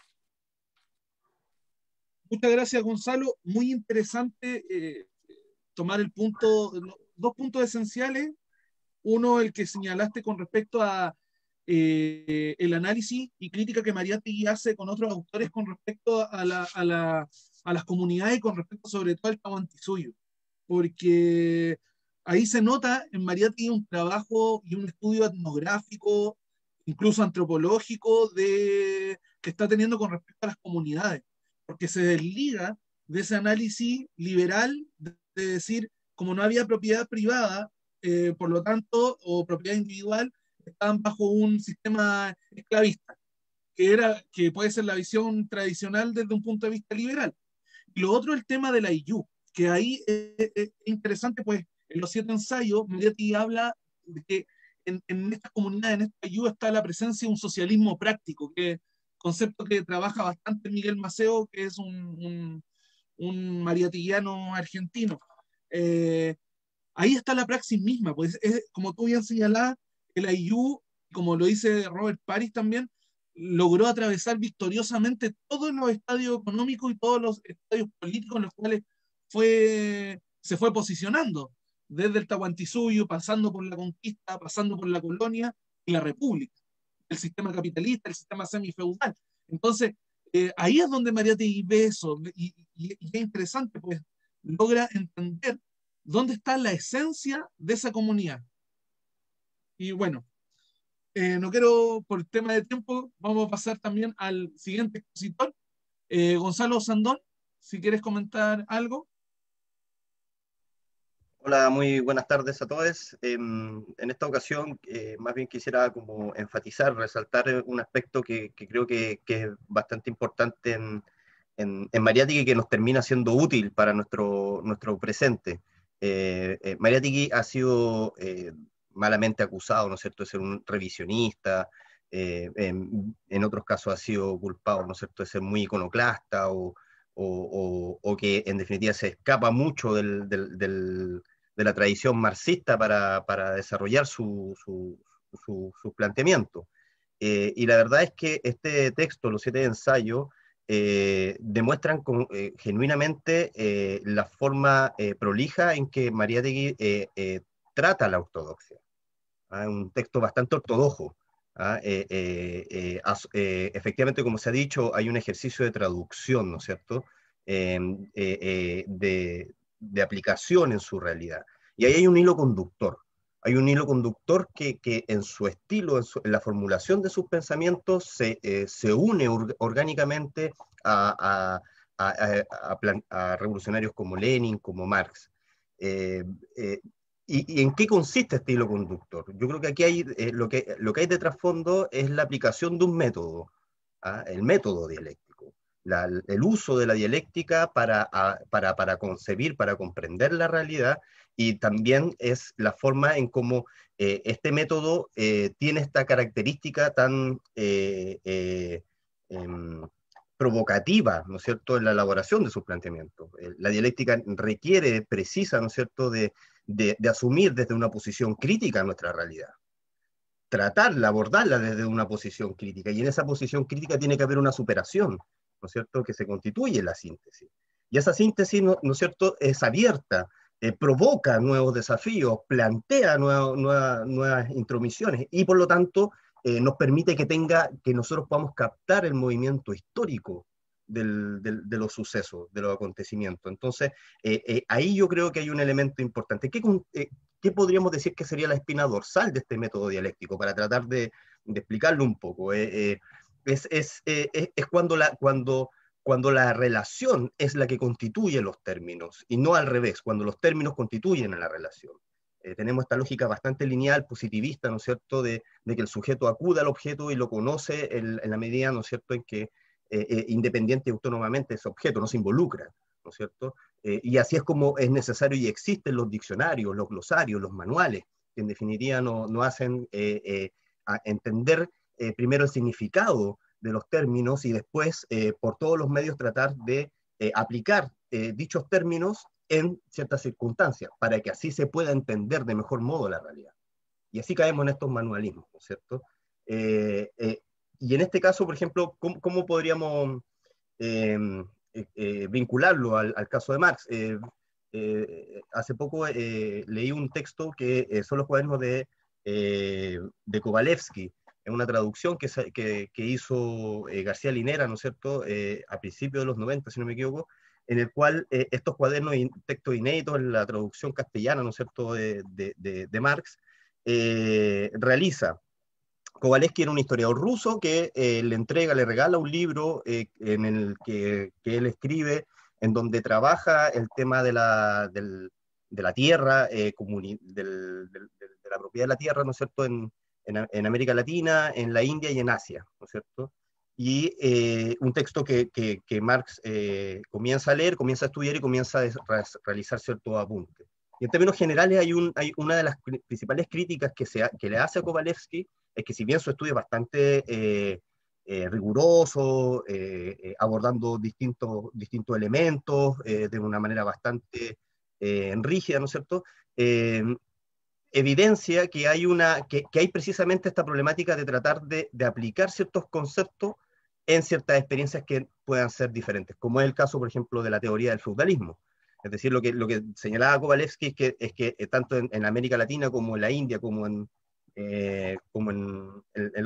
Muchas gracias, Gonzalo. Muy interesante tomar dos puntos esenciales. Uno, el que señalaste con respecto a el análisis y crítica que Mariátegui hace con otros autores con respecto a las comunidades y con respecto sobre todo al Tahuantinsuyo, porque ahí se nota en Mariátegui un trabajo y un estudio etnográfico, incluso antropológico, que está teniendo con respecto a las comunidades, porque se desliga de ese análisis liberal de decir, como no había propiedad privada, por lo tanto, o propiedad individual, estaban bajo un sistema esclavista, que puede ser la visión tradicional desde un punto de vista liberal. Y lo otro, el tema de la IU, que ahí es interesante, pues en los 7 ensayos, Mariátegui habla de que en estas comunidades, en esta IU, está la presencia de un socialismo práctico, que es concepto que trabaja bastante Miguel Maceo, que es un mariateguiano argentino. Ahí está la praxis misma, pues como tú bien señalás, el IU, como lo dice Robert Paris también, logró atravesar victoriosamente todos los estadios económicos y todos los estadios políticos en los cuales se fue posicionando, desde el Tahuantinsuyo, pasando por la conquista, pasando por la colonia y la república, el sistema capitalista, el sistema semifeudal. Entonces, ahí es donde Mariátegui ve eso, y es interesante, pues logra entender ¿Dónde está la esencia de esa comunidad? Y bueno, no quiero, por el tema de tiempo, vamos a pasar también al siguiente expositor, Gonzalo Sandón, si quieres comentar algo. Hola, muy buenas tardes a todos. En esta ocasión, más bien quisiera como enfatizar, resaltar un aspecto que creo que es bastante importante en Mariátegui, que nos termina siendo útil para nuestro presente. Mariátegui ha sido malamente acusado, ¿no es cierto?, de ser un revisionista, en otros casos ha sido culpado, ¿no es cierto?, de ser muy iconoclasta o que en definitiva se escapa mucho de la tradición marxista para desarrollar su planteamiento. Y la verdad es que este texto, los 7 ensayos, demuestran genuinamente la forma prolija en que Mariátegui trata la ortodoxia. Un texto bastante ortodoxo. Efectivamente, como se ha dicho, hay un ejercicio de traducción, ¿no es cierto?, de aplicación en su realidad. Y ahí hay un hilo conductor. Hay un hilo conductor que en su estilo, en la formulación de sus pensamientos, se une orgánicamente a revolucionarios como Lenin, como Marx. Eh, eh, ¿Y en qué consiste este hilo conductor? Yo creo que aquí hay, lo que hay de trasfondo es la aplicación de un método, el método dialéctico, el uso de la dialéctica para concebir, para comprender la realidad, y también es la forma en cómo este método tiene esta característica tan em, provocativa, ¿no es cierto?, en la elaboración de sus planteamientos. La dialéctica requiere, precisa, ¿no es cierto?, de asumir desde una posición crítica nuestra realidad, tratarla, abordarla desde una posición crítica, y en esa posición crítica tiene que haber una superación, ¿no es cierto?, que se constituye en la síntesis. Y esa síntesis, ¿no es cierto?, es abierta, provoca nuevos desafíos, plantea nuevas intromisiones, y por lo tanto nos permite que nosotros podamos captar el movimiento histórico de los sucesos, de los acontecimientos. Entonces, ahí yo creo que hay un elemento importante. ¿Qué podríamos decir que sería la espina dorsal de este método dialéctico? Para tratar de explicarlo un poco. Es cuando la relación es la que constituye los términos, y no al revés, cuando los términos constituyen a la relación. Tenemos esta lógica bastante lineal, positivista, ¿no es cierto?, de que el sujeto acude al objeto y lo conoce en la medida, ¿no es cierto?, en que independiente y autónomamente ese objeto, no se involucra, ¿no es cierto? Y así es como es necesario y existen los diccionarios, los glosarios, los manuales, que en definitiva nos hacen entender primero el significado de los términos y después por todos los medios tratar de aplicar dichos términos en ciertas circunstancias, para que así se pueda entender de mejor modo la realidad. Y así caemos en estos manualismos, ¿no es cierto? Y en este caso, por ejemplo, ¿cómo podríamos vincularlo al caso de Marx? Hace poco leí un texto que son los cuadernos de Kovalevsky, en una traducción que hizo García Linera, ¿no es cierto?, a principios de los 90, si no me equivoco, en el cual estos cuadernos, textos inéditos en la traducción castellana, ¿no es cierto?, de Marx, realiza. Kovalevsky era un historiador ruso que le regala un libro en el que él escribe, en donde trabaja el tema de la tierra, de la propiedad de la tierra, ¿no es cierto?, en América Latina, en la India y en Asia, ¿no es cierto? Y un texto que Marx comienza a leer, comienza a estudiar y comienza a realizar ciertos apuntes. Y en términos generales hay una de las principales críticas que le hace a Kovalevsky, es que si bien su estudio es bastante riguroso, abordando distintos elementos de una manera bastante rígida, ¿no es cierto?, evidencia que hay precisamente esta problemática de tratar de aplicar ciertos conceptos en ciertas experiencias que puedan ser diferentes, como es el caso, por ejemplo, de la teoría del feudalismo. Es decir, lo que señalaba Kovalevsky es que tanto en América Latina como en la India, como en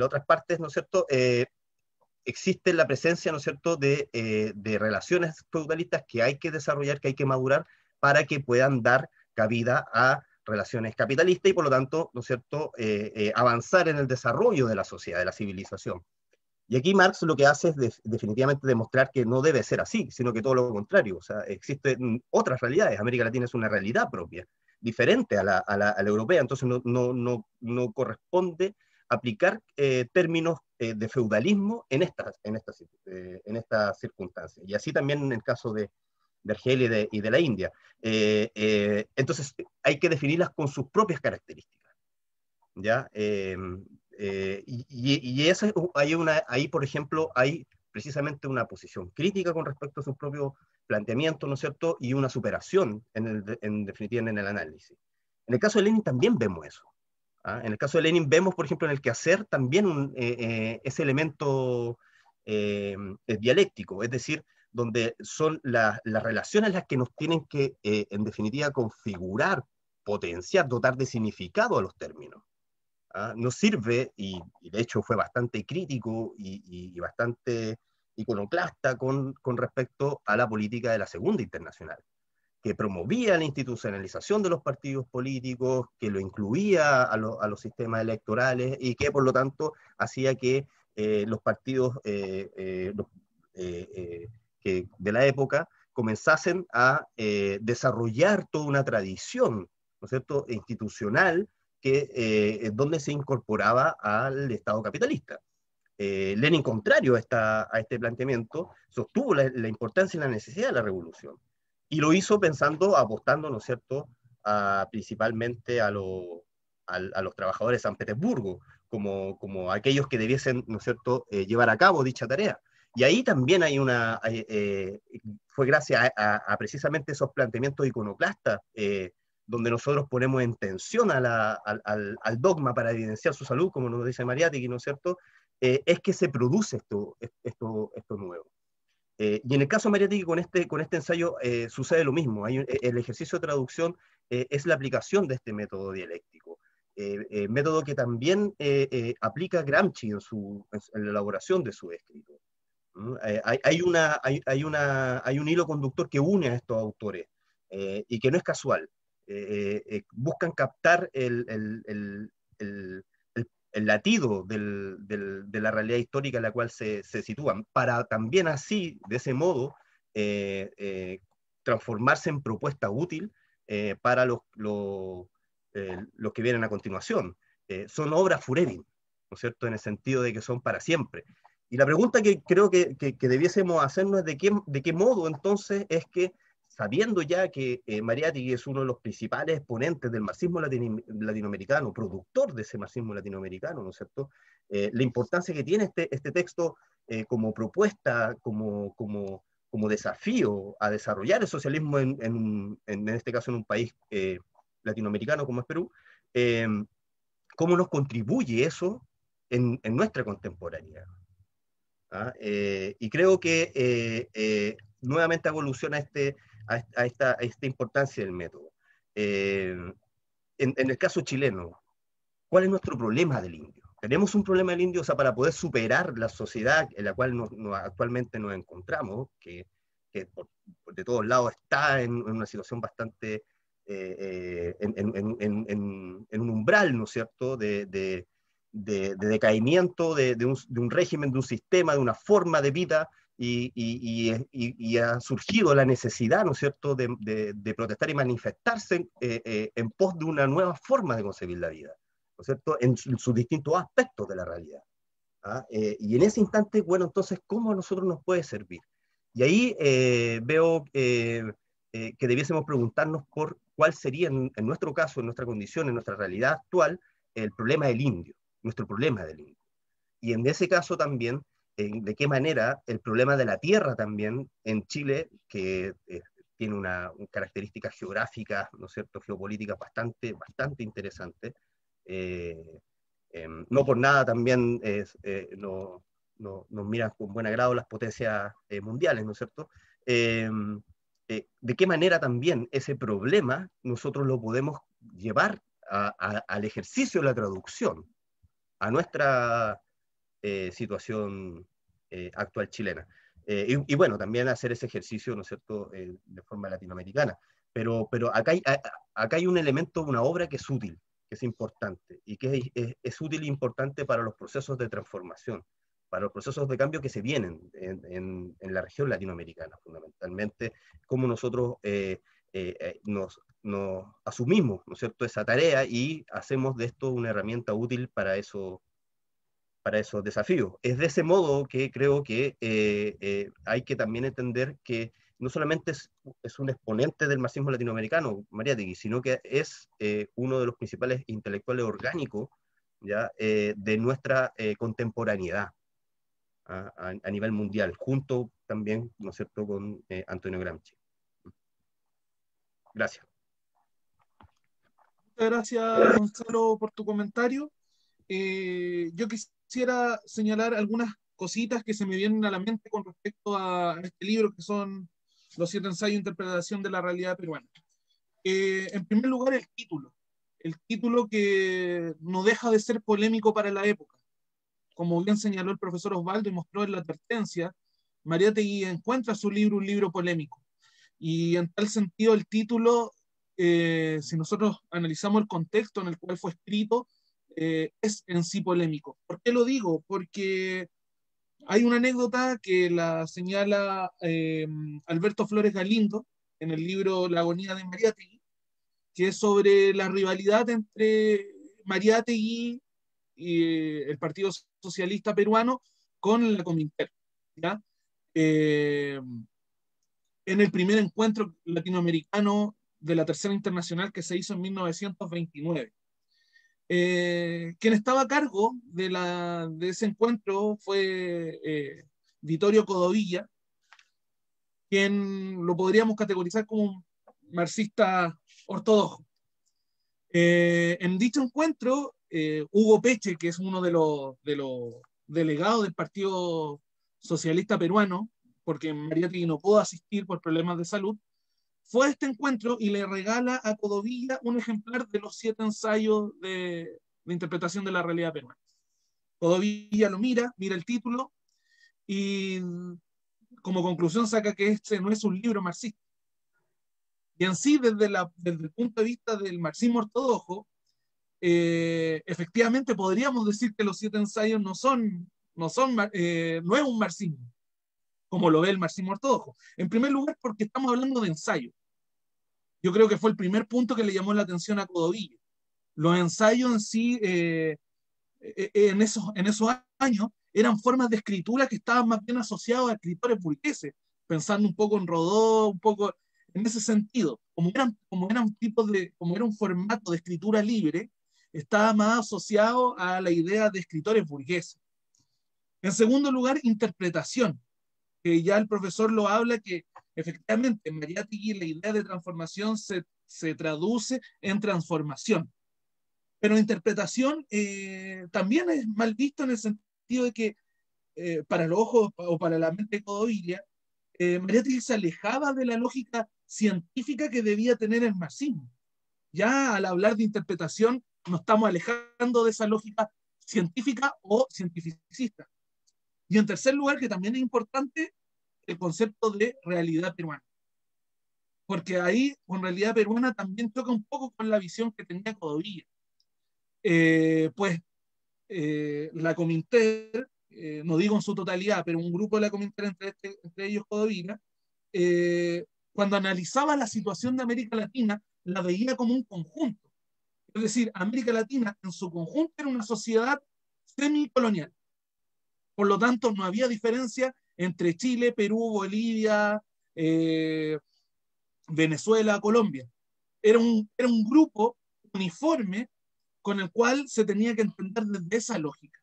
otras partes, ¿no es cierto?, existe la presencia, ¿no es cierto?, de relaciones feudalistas que hay que desarrollar, que hay que madurar, para que puedan dar cabida a relaciones capitalistas y por lo tanto, ¿no es cierto?, avanzar en el desarrollo de la sociedad, de la civilización. Y aquí Marx lo que hace es definitivamente demostrar que no debe ser así, sino que todo lo contrario. O sea, existen otras realidades. América Latina es una realidad propia, diferente a la europea, entonces no corresponde aplicar términos de feudalismo en estas circunstancias. Y así también en el caso de Argelia y de la India. Entonces hay que definirlas con sus propias características, ¿ya? Y esa, ahí, por ejemplo, hay precisamente una posición crítica con respecto a sus propios planteamientos, ¿no es cierto?, y una superación, en definitiva, en el análisis. En el caso de Lenin también vemos eso. ¿Ah? En el caso de Lenin vemos, por ejemplo, en el quehacer también ese elemento dialéctico, es decir, donde son las relaciones las que nos tienen que, en definitiva, configurar, potenciar, dotar de significado a los términos. ¿Ah? No sirve, y de hecho fue bastante crítico y bastante iconoclasta con respecto a la política de la Segunda Internacional, que promovía la institucionalización de los partidos políticos, que lo incluía a los sistemas electorales y que por lo tanto hacía que los partidos que de la época comenzasen a desarrollar toda una tradición, ¿no es cierto?, institucional, donde se incorporaba al Estado capitalista. Lenin, contrario a este planteamiento, sostuvo la importancia y la necesidad de la revolución. Y lo hizo apostando, ¿no es cierto?, principalmente a los trabajadores de San Petersburgo, como aquellos que debiesen, ¿no es cierto?, llevar a cabo dicha tarea. Y ahí también fue gracias a precisamente esos planteamientos iconoclastas, donde nosotros ponemos en tensión al dogma para evidenciar su salud, como nos dice Mariátegui, ¿no es cierto?, es que se produce esto nuevo. Y en el caso de Mariátegui, con este ensayo sucede lo mismo. El ejercicio de traducción es la aplicación de este método dialéctico, método que también aplica Gramsci en la elaboración de su escrito. Hay un hilo conductor que une a estos autores y que no es casual. Buscan captar el latido de la realidad histórica en la cual se sitúan, para también así, de ese modo, transformarse en propuesta útil para los que vienen a continuación. Son obras furerin, ¿no es cierto?, en el sentido de que son para siempre. Y la pregunta que creo que debiésemos hacernos es de qué modo entonces es que, sabiendo ya que Mariátegui es uno de los principales exponentes del marxismo latinoamericano, productor de ese marxismo latinoamericano, ¿no es cierto?, la importancia que tiene este texto como propuesta, como desafío a desarrollar el socialismo en este caso en un país latinoamericano como es Perú, cómo nos contribuye eso en nuestra contemporaneidad. ¿Ah? Y creo que nuevamente evoluciona a esta importancia del método. En el caso chileno, ¿cuál es nuestro problema del indio? ¿Tenemos un problema del indio? O sea, para poder superar la sociedad en la cual actualmente nos encontramos, que de todos lados está en una situación bastante, en un umbral, ¿no es cierto?, de decaimiento de un régimen, de un sistema, de una forma de vida, y ha surgido la necesidad, ¿no es cierto?, de protestar y manifestarse en pos de una nueva forma de concebir la vida, ¿no es cierto?, en sus distintos aspectos de la realidad. ¿Ah? Y en ese instante, bueno, entonces, ¿cómo a nosotros nos puede servir? Y ahí veo que debiésemos preguntarnos por cuál sería, en nuestro caso, en nuestra condición, en nuestra realidad actual, el problema del indio, nuestro problema del indio. Y en ese caso también, de qué manera el problema de la tierra también en Chile, que tiene una características geográficas, ¿no es cierto?, geopolíticas bastante interesantes. No por nada también nos miran con buen agrado las potencias mundiales, ¿no es cierto? De qué manera también ese problema nosotros lo podemos llevar al ejercicio de la traducción, a nuestra situación actual chilena. Y bueno, también hacer ese ejercicio, ¿no es cierto?, de forma latinoamericana. Pero acá acá hay un elemento, una obra que es útil, que es importante, y que es útil e importante para los procesos de transformación, para los procesos de cambio que se vienen en la región latinoamericana, fundamentalmente, cómo nosotros nos asumimos, ¿no es cierto?, esa tarea y hacemos de esto una herramienta útil para esos desafíos. Es de ese modo que creo que hay que también entender que no solamente es un exponente del marxismo latinoamericano, Mariátegui, sino que es uno de los principales intelectuales orgánicos, ¿ya? De nuestra contemporaneidad a nivel mundial, junto también, ¿no es cierto?, con Antonio Gramsci. Gracias. Muchas gracias, Gonzalo, por tu comentario. Yo quisiera señalar algunas cositas que se me vienen a la mente con respecto a este libro, que son los 7 ensayos de interpretación de la realidad peruana. En primer lugar, el título que no deja de ser polémico para la época. Como bien señaló el profesor Osvaldo y mostró en la advertencia, Mariátegui encuentra su libro un libro polémico. Y en tal sentido, el título, si nosotros analizamos el contexto en el cual fue escrito, es en sí polémico. ¿Por qué lo digo? Porque hay una anécdota que la señala Alberto Flores Galindo en el libro La agonía de Mariátegui, que es sobre la rivalidad entre Mariátegui y el Partido Socialista Peruano con la Comintern, ¿ya? En el primer encuentro latinoamericano de la Tercera Internacional que se hizo en 1929. Quien estaba a cargo de ese encuentro fue Vittorio Codovilla, quien lo podríamos categorizar como un marxista ortodoxo. En dicho encuentro, Hugo Peche, que es uno de los delegados del Partido Socialista Peruano, porque Mariátegui no pudo asistir por problemas de salud, fue a este encuentro y le regala a Codovilla un ejemplar de los 7 ensayos de interpretación de la realidad peruana. Codovilla lo mira el título y como conclusión saca que este no es un libro marxista. Y en sí, desde el punto de vista del marxismo ortodoxo, efectivamente podríamos decir que los 7 ensayos no es un marxismo, como lo ve el marxismo ortodoxo. En primer lugar, porque estamos hablando de ensayo. Yo creo que fue el primer punto que le llamó la atención a Codovilla. Los ensayos en sí, en esos años, eran formas de escritura que estaban más bien asociadas a escritores burgueses, pensando un poco en Rodó, un poco en ese sentido. Como era un formato de escritura libre, estaba más asociado a la idea de escritores burgueses. En segundo lugar, interpretación, que ya el profesor lo habla, que efectivamente en Mariátegui la idea de transformación se traduce en transformación. Pero interpretación también es mal visto en el sentido de que para los ojos o para la mente de Codovilla, Mariátegui se alejaba de la lógica científica que debía tener el marxismo. Ya al hablar de interpretación nos estamos alejando de esa lógica científica o cientificista. Y en tercer lugar, que también es importante, el concepto de realidad peruana. Porque ahí, con realidad peruana, también toca un poco con la visión que tenía Codovilla. La Comintern, no digo en su totalidad, pero un grupo de la Comintern, entre ellos Codovilla, cuando analizaba la situación de América Latina, la veía como un conjunto. Es decir, América Latina en su conjunto era una sociedad semicolonial. Por lo tanto, no había diferencia entre Chile, Perú, Bolivia, Venezuela, Colombia. Era un grupo uniforme con el cual se tenía que entender desde esa lógica.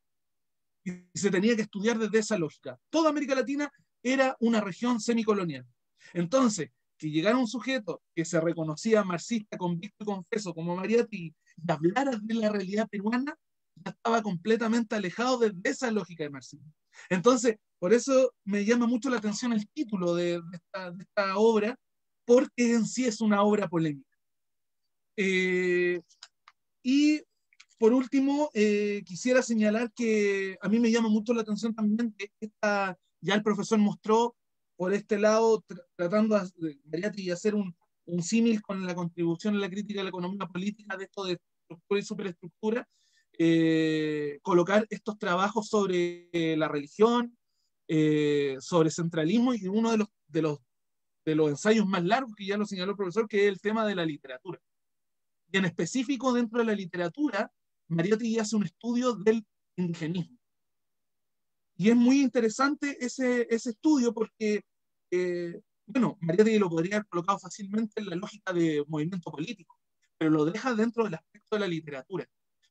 Y se tenía que estudiar desde esa lógica. Toda América Latina era una región semicolonial. Entonces, que llegara un sujeto que se reconocía marxista, convicto y confeso, como Mariátegui, y hablara de la realidad peruana, ya estaba completamente alejado de esa lógica de marxismo. Entonces, por eso me llama mucho la atención el título de esta obra, porque en sí es una obra polémica. Y por último, quisiera señalar que a mí me llama mucho la atención también que ya el profesor mostró por este lado, tratando de Mariátegui hacer un símil con la contribución a la crítica de la economía política de esto de estructura y superestructura, colocar estos trabajos sobre la religión, sobre centralismo, y uno de los ensayos más largos, que ya lo señaló el profesor, que es el tema de la literatura. Y en específico, dentro de la literatura, Mariotti hace un estudio del indigenismo. Y es muy interesante ese estudio porque, bueno, Mariotti lo podría haber colocado fácilmente en la lógica de movimiento político, pero lo deja dentro del aspecto de la literatura.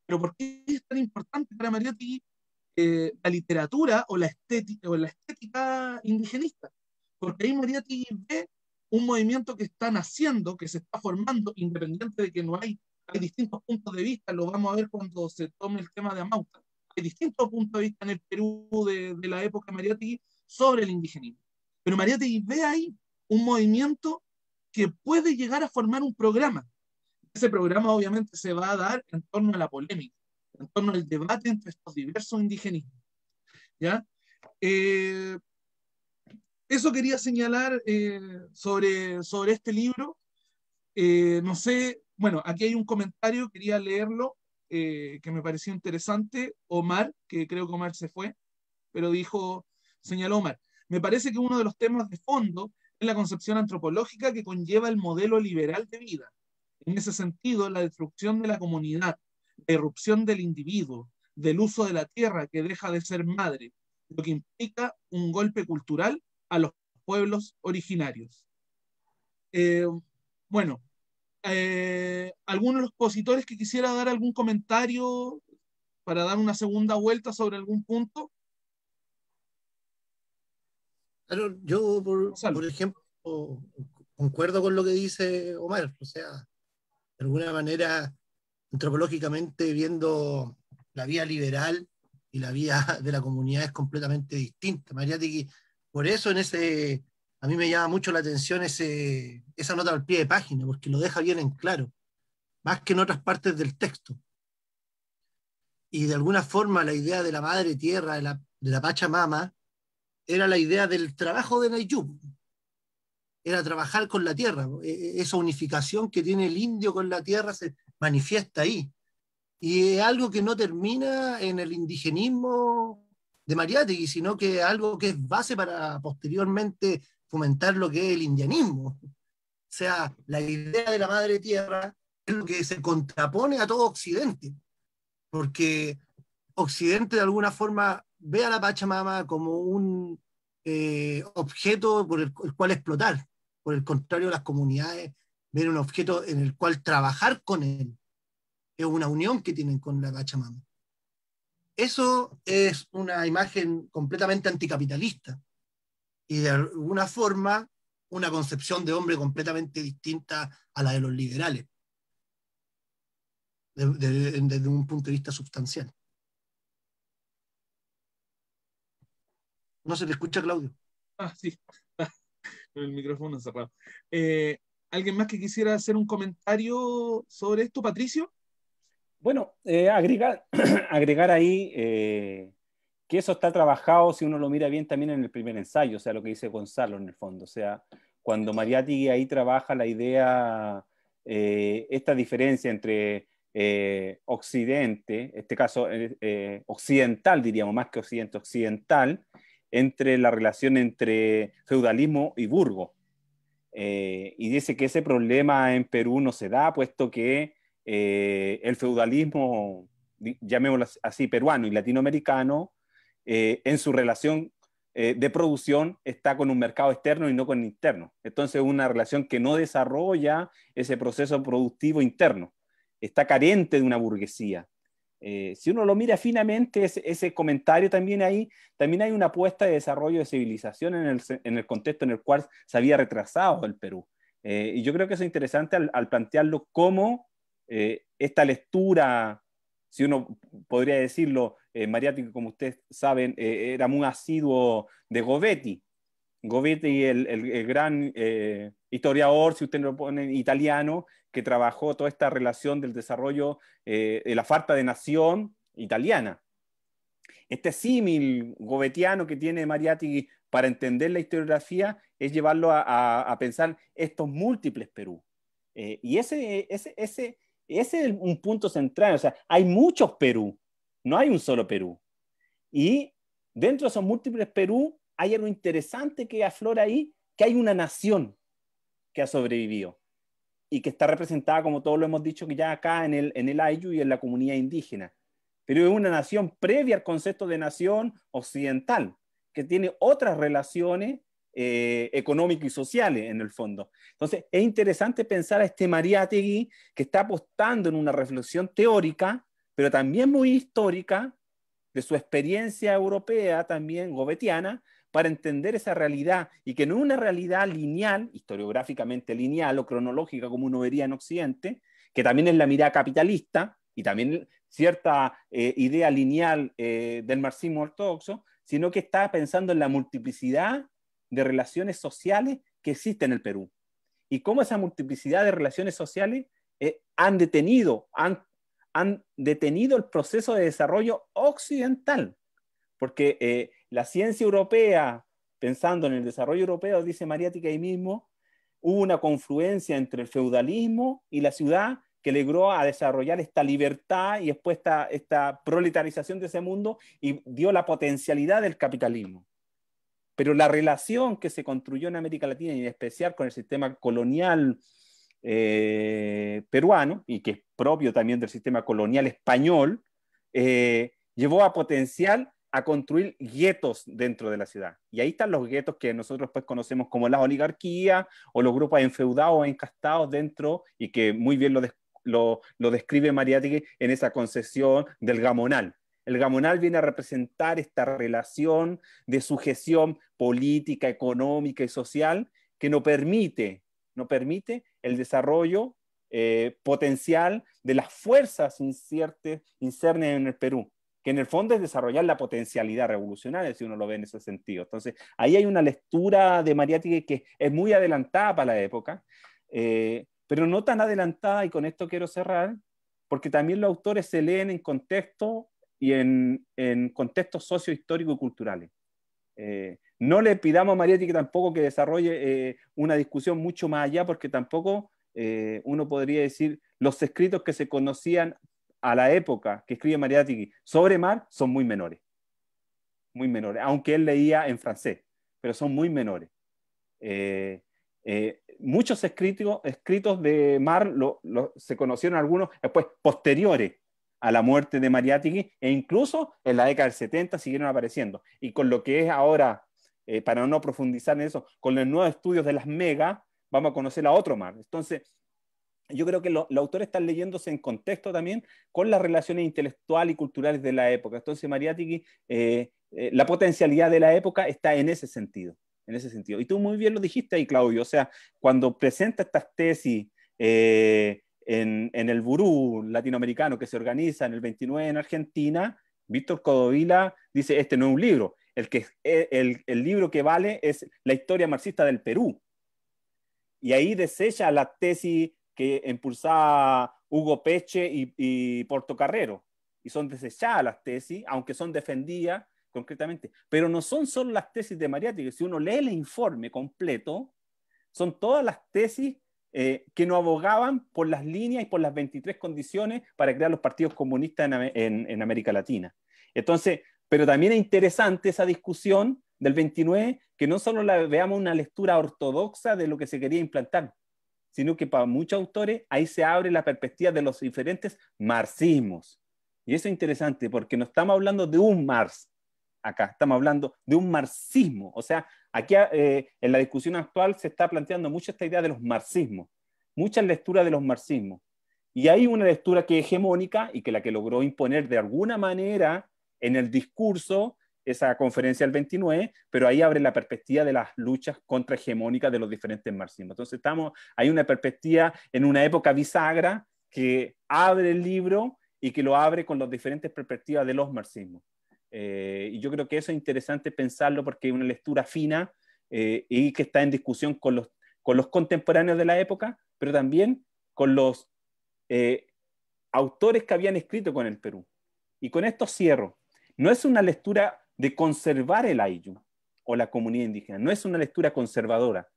Pero ¿por qué es tan importante para Mariotti la literatura o la estética indigenista? Porque ahí Mariotti ve un movimiento que está naciendo, que se está formando, independiente de que no hay distintos puntos de vista, lo vamos a ver cuando se tome el tema de Amauta. Hay distintos puntos de vista en el Perú de la época Mariotti sobre el indigenismo. Pero Mariotti ve ahí un movimiento que puede llegar a formar un programa. Ese programa obviamente se va a dar en torno a la polémica, en torno al debate entre estos diversos indigenismos. ¿Ya? Eso quería señalar sobre este libro. No sé, bueno, aquí hay un comentario, quería leerlo, que me pareció interesante. Omar, que creo que Omar se fue, pero señaló Omar, me parece que uno de los temas de fondo es la concepción antropológica que conlleva el modelo liberal de vida. En ese sentido, la destrucción de la comunidad, la irrupción del individuo, del uso de la tierra que deja de ser madre, lo que implica un golpe cultural a los pueblos originarios. Bueno, algunos de los expositores que quisiera dar algún comentario para dar una segunda vuelta sobre algún punto. Claro, yo, por ejemplo, concuerdo con lo que dice Omar. O sea, de alguna manera, antropológicamente, viendo la vía liberal y la vía de la comunidad es completamente distinta. Mariátegui, por eso a mí me llama mucho la atención esa nota al pie de página, porque lo deja bien en claro, más que en otras partes del texto. Y de alguna forma la idea de la madre tierra, de la Pachamama, era la idea del trabajo de Nayub, era trabajar con la tierra. Esa unificación que tiene el indio con la tierra se manifiesta ahí. Y es algo que no termina en el indigenismo de Mariátegui, sino que es algo que es base para posteriormente fomentar lo que es el indianismo. O sea, la idea de la madre tierra es lo que se contrapone a todo Occidente, porque Occidente de alguna forma ve a la Pachamama como un objeto por el cual explotar. Por el contrario, las comunidades ven un objeto en el cual trabajar con él. Es una unión que tienen con la Pachamama. Eso es una imagen completamente anticapitalista y de alguna forma una concepción de hombre completamente distinta a la de los liberales, desde un punto de vista sustancial. No se le escucha, Claudio. Sí, con el micrófono cerrado. ¿Alguien más que quisiera hacer un comentario sobre esto, Patricio? Bueno, agregar ahí que eso está trabajado, si uno lo mira bien, también en el primer ensayo, o sea, lo que dice Gonzalo en el fondo. O sea, cuando Mariátegui ahí trabaja la idea, esta diferencia entre Occidente, este caso occidental, diríamos, más que Occidente, occidental, entre la relación entre feudalismo y burgo. Y dice que ese problema en Perú no se da, puesto que el feudalismo, llamémoslo así, peruano y latinoamericano, en su relación de producción está con un mercado externo y no con el interno. Entonces, una relación que no desarrolla ese proceso productivo interno. Está carente de una burguesía. Si uno lo mira finamente, ese comentario también hay una apuesta de desarrollo de civilización en el contexto en el cual se había retrasado el Perú. Y yo creo que eso es interesante al plantearlo como esta lectura, si uno podría decirlo, Mariátegui, como ustedes saben, era muy asiduo de Govetti. Govetti, el gran historiador, si usted lo pone italiano, que trabajó toda esta relación del desarrollo de la falta de nación italiana. Este símil gobetiano que tiene Mariátegui para entender la historiografía es llevarlo a pensar estos múltiples Perú. Y ese es un punto central. O sea, hay muchos Perú, no hay un solo Perú. Y dentro de esos múltiples Perú hay algo interesante que aflora ahí, que hay una nación que ha sobrevivido y que está representada, como todos lo hemos dicho, que ya acá en el Ayllu y en la comunidad indígena. Pero es una nación previa al concepto de nación occidental, que tiene otras relaciones económicas y sociales en el fondo. Entonces, es interesante pensar a este Mariátegui que está apostando en una reflexión teórica, pero también muy histórica, de su experiencia europea, también gobetiana, para entender esa realidad, y que no es una realidad lineal, historiográficamente lineal o cronológica como uno vería en Occidente, que también es la mirada capitalista y también cierta idea lineal del marxismo ortodoxo, sino que está pensando en la multiplicidad de relaciones sociales que existen en el Perú. Y cómo esa multiplicidad de relaciones sociales han detenido el proceso de desarrollo occidental. Porque la ciencia europea, pensando en el desarrollo europeo, dice Mariátegui ahí mismo, hubo una confluencia entre el feudalismo y la ciudad que logró a desarrollar esta libertad y después esta proletarización de ese mundo y dio la potencialidad del capitalismo. Pero la relación que se construyó en América Latina y en especial con el sistema colonial peruano, y que es propio también del sistema colonial español, llevó a potencial a construir guetos dentro de la ciudad. Y ahí están los guetos que nosotros pues conocemos como la oligarquía o los grupos enfeudados o encastados dentro, y que muy bien lo describe Mariátegui en esa concepción del gamonal. El gamonal viene a representar esta relación de sujeción política, económica y social que no permite el desarrollo potencial de las fuerzas incernes en el Perú, que en el fondo es desarrollar la potencialidad revolucionaria, si uno lo ve en ese sentido. Entonces, ahí hay una lectura de Mariátegui que es muy adelantada para la época, pero no tan adelantada, y con esto quiero cerrar, porque también los autores se leen en contexto y en contextos sociohistóricos y culturales. No le pidamos a Mariátegui tampoco que desarrolle una discusión mucho más allá, porque tampoco uno podría decir los escritos que se conocían a la época que escribe Mariátegui sobre mar son muy menores, aunque él leía en francés, pero son muy menores. Muchos escritos de Mar se conocieron algunos después posteriores a la muerte de Mariátegui, e incluso en la década del 70 siguieron apareciendo. Y con lo que es ahora, para no profundizar en eso, con los nuevos estudios de las megas, vamos a conocer a otro Mar. Entonces, yo creo que los autores están leyéndose en contexto también con las relaciones intelectuales y culturales de la época. Entonces, Mariátegui, la potencialidad de la época está en ese sentido. Y tú muy bien lo dijiste ahí, Claudio. O sea, cuando presenta estas tesis en el Burú latinoamericano que se organiza en el 29 en Argentina, Víctor Codovila dice, este no es un libro. El libro que vale es la historia marxista del Perú. Y ahí desecha la tesis que impulsaba Hugo Peche y Portocarrero. Y son desechadas las tesis, aunque son defendidas concretamente. Pero no son solo las tesis de Mariátegui. Si uno lee el informe completo, son todas las tesis que no abogaban por las líneas y por las 23 condiciones para crear los partidos comunistas en América Latina. Entonces, pero también es interesante esa discusión del 29, que no solo la veamos una lectura ortodoxa de lo que se quería implantar, sino que para muchos autores ahí se abre la perspectiva de los diferentes marxismos. Y eso es interesante porque no estamos hablando de un Marx acá, estamos hablando de un marxismo. O sea, aquí en la discusión actual se está planteando mucho esta idea de los marxismos, muchas lecturas de los marxismos. Y hay una lectura que es hegemónica y que la que logró imponer de alguna manera en el discurso esa conferencia del 29, pero ahí abre la perspectiva de las luchas contrahegemónicas de los diferentes marxismos. Entonces hay una perspectiva en una época bisagra que abre el libro y que lo abre con las diferentes perspectivas de los marxismos. Y yo creo que eso es interesante pensarlo porque es una lectura fina y que está en discusión con los contemporáneos de la época, pero también con los autores que habían escrito con el Perú. Y con esto cierro. No es una lectura de conservar el Ayllu, o la comunidad indígena. No es una lectura conservadora,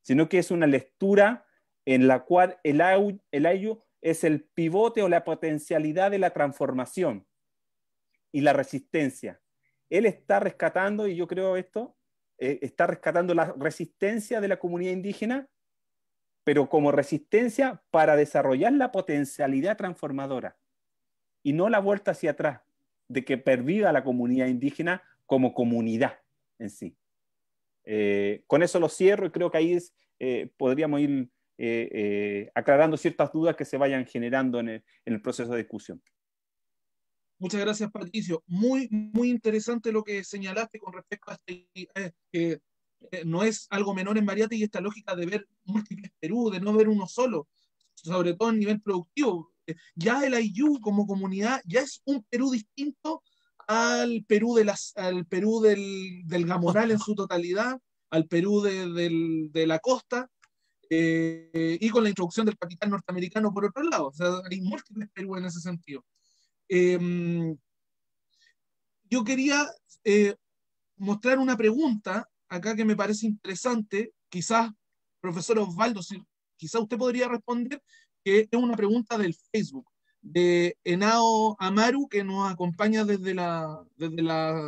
sino que es una lectura en la cual el ayllu es el pivote o la potencialidad de la transformación y la resistencia. Él está rescatando, y yo creo esto, está rescatando la resistencia de la comunidad indígena, pero como resistencia para desarrollar la potencialidad transformadora y no la vuelta hacia atrás, de que perviva la comunidad indígena como comunidad en sí. Con eso lo cierro y creo que ahí podríamos ir aclarando ciertas dudas que se vayan generando en el proceso de discusión. Muchas gracias, Patricio. Muy, muy interesante lo que señalaste con respecto a que no es algo menor en Mariátegui esta lógica de ver múltiples Perú, de no ver uno solo, sobre todo a nivel productivo. Ya el ayllu como comunidad ya es un Perú distinto al Perú, al Perú del Gamonal en su totalidad, al Perú de la costa, y con la introducción del capital norteamericano por otro lado. O sea, hay múltiples Perú en ese sentido. Yo quería mostrar una pregunta acá que me parece interesante, quizás, profesor Osvaldo, quizás usted podría responder, que es una pregunta del Facebook, de Henao Amaru, que nos acompaña desde la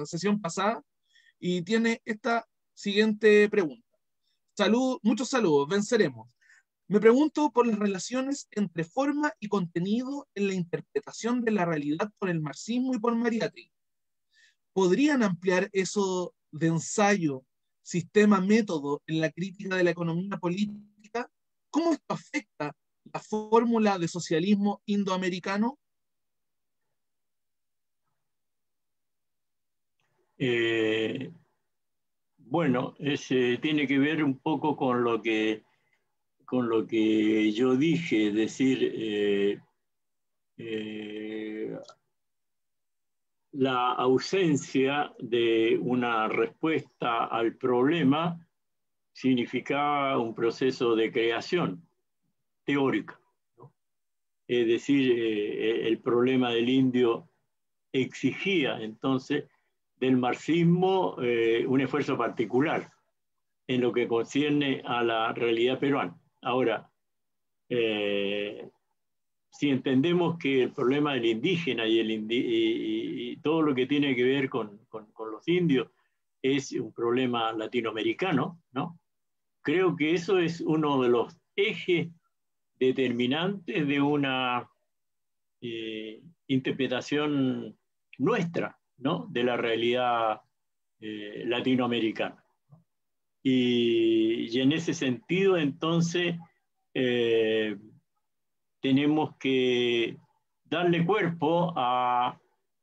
sesión pasada, y tiene esta siguiente pregunta. Muchos saludos, venceremos. Me pregunto por las relaciones entre forma y contenido en la interpretación de la realidad por el marxismo y por Mariátegui. ¿Podrían ampliar eso de ensayo, sistema, método en la crítica de la economía política? ¿Cómo esto afecta la fórmula de socialismo indoamericano? Bueno, tiene que ver un poco con lo que yo dije, es decir, la ausencia de una respuesta al problema significaba un proceso de creación teórica, ¿no? Es decir, el problema del indio exigía entonces del marxismo un esfuerzo particular en lo que concierne a la realidad peruana. Ahora, si entendemos que el problema del indígena y todo lo que tiene que ver con los indios es un problema latinoamericano, ¿no? Creo que eso es uno de los ejes determinantes de una interpretación nuestra, ¿no?, de la realidad latinoamericana. Y en ese sentido, entonces, tenemos que darle cuerpo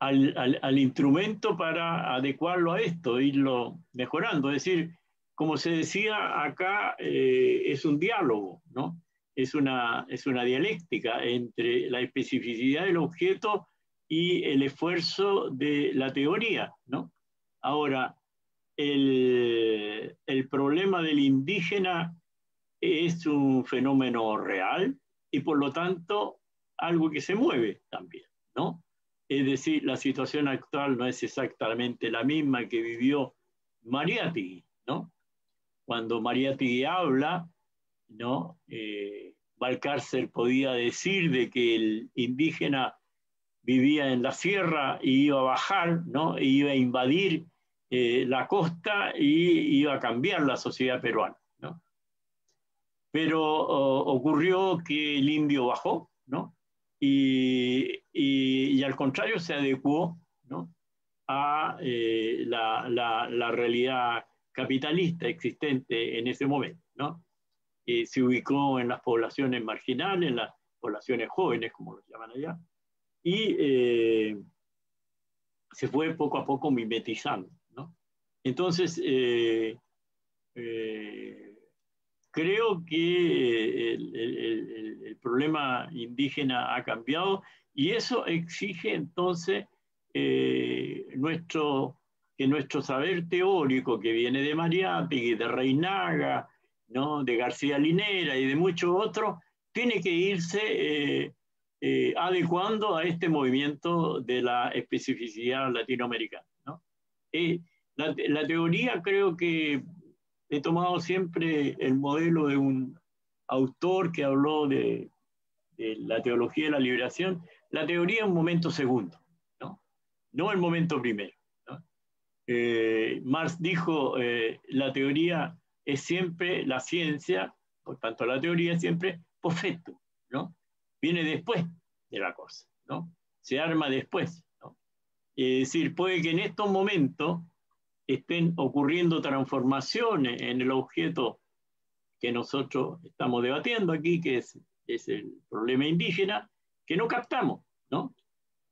al instrumento para adecuarlo a esto, irlo mejorando. Es decir, como se decía acá, es un diálogo, ¿no? Es una dialéctica entre la especificidad del objeto y el esfuerzo de la teoría, ¿no? Ahora, el problema del indígena es un fenómeno real y por lo tanto algo que se mueve también, ¿no? Es decir, la situación actual no es exactamente la misma que vivió Mariátegui, ¿no? Cuando Mariátegui habla, ¿no? Balcárcel podía decir de que el indígena vivía en la sierra y iba a bajar, ¿no? E iba a invadir la costa y iba a cambiar la sociedad peruana, ¿no? Pero ocurrió que el indio bajó, ¿no? Y al contrario se adecuó, ¿no?, a la realidad capitalista existente en ese momento, ¿no? Se ubicó en las poblaciones marginales, en las poblaciones jóvenes, como lo llaman allá, y se fue poco a poco mimetizando, ¿no? Entonces, creo que el problema indígena ha cambiado y eso exige entonces que nuestro saber teórico, que viene de Mariátegui, de Reinaga, ¿no?, de García Linera y de muchos otros, tiene que irse adecuando a este movimiento de la especificidad latinoamericana, ¿no? La teoría, creo que he tomado siempre el modelo de un autor que habló de la teología de la liberación. La teoría es un momento segundo, ¿no? No el momento primero, ¿no? Marx dijo, la teoría es siempre la ciencia, por tanto la teoría es siempre postfectum, ¿no? Viene después de la cosa, ¿no? Se arma después, ¿no? Es decir, puede que en estos momentos estén ocurriendo transformaciones en el objeto que nosotros estamos debatiendo aquí, que es el problema indígena, que no captamos, ¿no?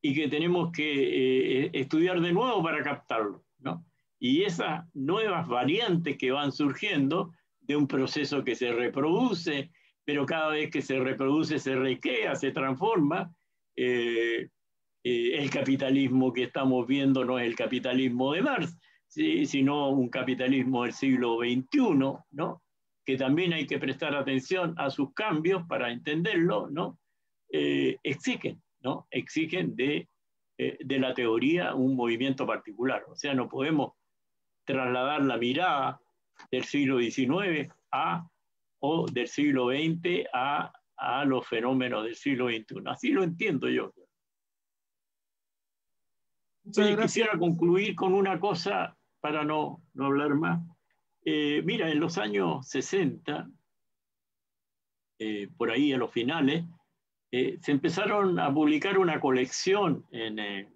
Y que tenemos que estudiar de nuevo para captarlo, ¿no? Y esas nuevas variantes que van surgiendo de un proceso que se reproduce, pero cada vez que se reproduce se recrea, se transforma. El capitalismo que estamos viendo no es el capitalismo de Marx, ¿sí? Sino un capitalismo del siglo XXI, ¿no? Que también hay que prestar atención a sus cambios para entenderlo, ¿no? Exigen, ¿no? Exigen de la teoría un movimiento particular. O sea, no podemos trasladar la mirada del siglo XIX o del siglo XX a los fenómenos del siglo XXI. Así lo entiendo yo. Oye, quisiera concluir con una cosa para no hablar más. Mira, en los años 60, por ahí a los finales, se empezaron a publicar una colección en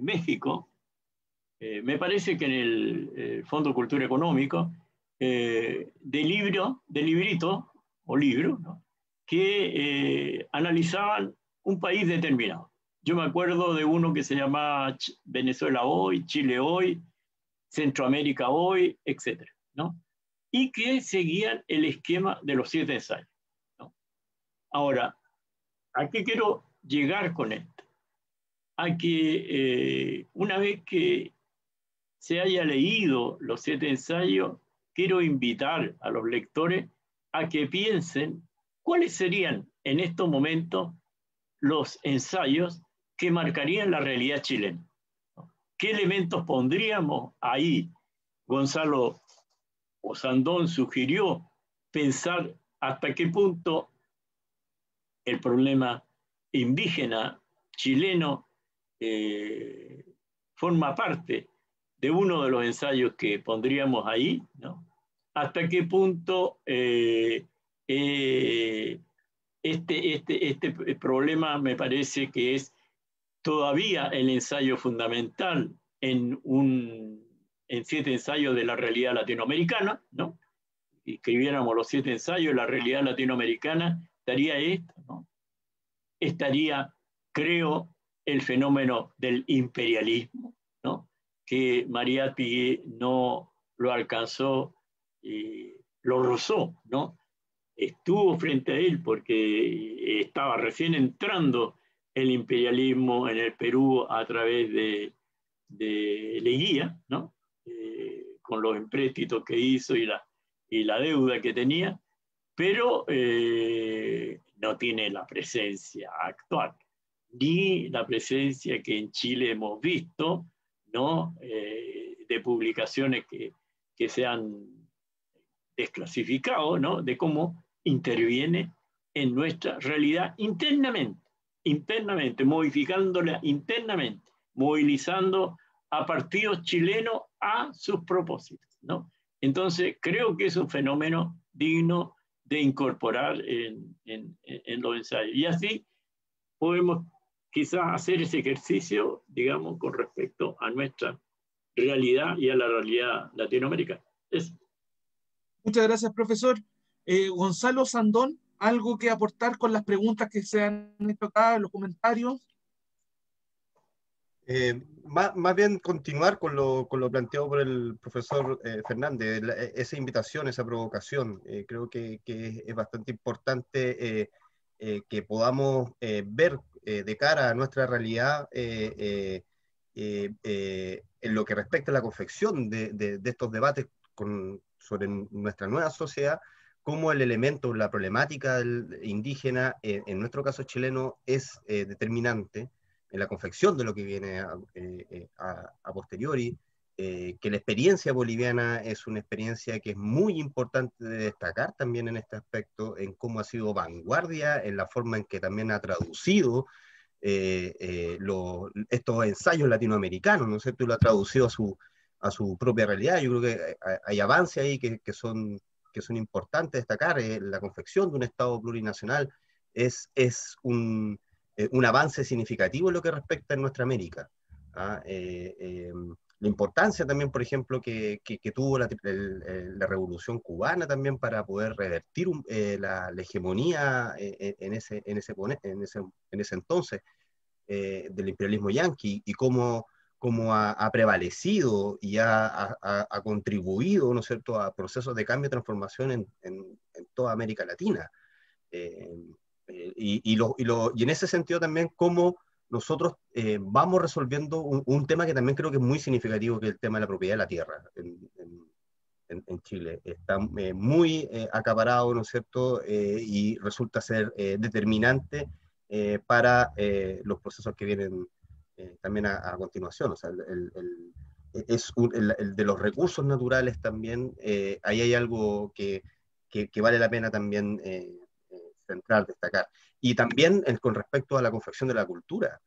México, me parece que en el Fondo Cultura Económico, de libritos o libros, ¿no? Que analizaban un país determinado. Yo me acuerdo de uno que se llamaba Venezuela Hoy, Chile Hoy, Centroamérica Hoy, etc., ¿no? Y que seguían el esquema de los 7 ensayos, ¿no? Ahora, ¿a qué quiero llegar con esto? A que una vez que se haya leído los 7 ensayos, quiero invitar a los lectores a que piensen cuáles serían en estos momentos los ensayos que marcarían la realidad chilena. ¿Qué elementos pondríamos ahí? Gonzalo Osandón sugirió pensar hasta qué punto el problema indígena chileno forma parte de uno de los ensayos que pondríamos ahí, ¿no? Hasta qué punto este problema me parece que es todavía el ensayo fundamental en 7 ensayos de la realidad latinoamericana, ¿no? Si escribiéramos los 7 ensayos, la realidad latinoamericana estaría esto, ¿no? Estaría, creo, el fenómeno del imperialismo, ¿no? Que Mariátegui no lo alcanzó, lo rozó, ¿no? Estuvo frente a él porque estaba recién entrando el imperialismo en el Perú a través de Leguía, ¿no? Con los empréstitos que hizo y la deuda que tenía, pero no tiene la presencia actual, ni la presencia que en Chile hemos visto, ¿no? De publicaciones que se han desclasificado, ¿no? De cómo interviene en nuestra realidad internamente, modificándola internamente, movilizando a partidos chilenos a sus propósitos, ¿no? Entonces, creo que es un fenómeno digno de incorporar en los ensayos. Y así podemos quizás hacer ese ejercicio, digamos, con respecto a nuestra realidad y a la realidad latinoamericana. Eso. Muchas gracias, profesor. Gonzalo Sandón, ¿algo que aportar con las preguntas que se han hecho acá, los comentarios? Más bien continuar con lo planteado por el profesor Fernández, esa invitación, esa provocación. Creo que es bastante importante que podamos ver de cara a nuestra realidad en lo que respecta a la confección de estos debates sobre nuestra nueva sociedad, cómo el elemento, la problemática indígena, en nuestro caso chileno, es determinante en la confección de lo que viene a posteriori, que la experiencia boliviana es una experiencia que es muy importante de destacar también en este aspecto, en cómo ha sido vanguardia, en la forma en que también ha traducido estos ensayos latinoamericanos, ¿no es cierto? Y lo ha traducido a su propia realidad. Yo creo que hay avances ahí que son importantes destacar. La confección de un Estado plurinacional es un avance significativo en lo que respecta a nuestra América. ¿Ah? La importancia también, por ejemplo, que tuvo la Revolución Cubana también para poder revertir la hegemonía en ese entonces del imperialismo yanqui, y cómo ha prevalecido y ha contribuido, ¿no es cierto?, a procesos de cambio y transformación en toda América Latina. Y en ese sentido también cómo nosotros vamos resolviendo un tema que también creo que es muy significativo, que es el tema de la propiedad de la tierra en Chile. Está muy acaparado, ¿no es cierto? Y resulta ser determinante para los procesos que vienen también a continuación. O sea, el de los recursos naturales también, ahí hay algo que vale la pena también centrar, destacar. Y también con respecto a la confección de la cultura.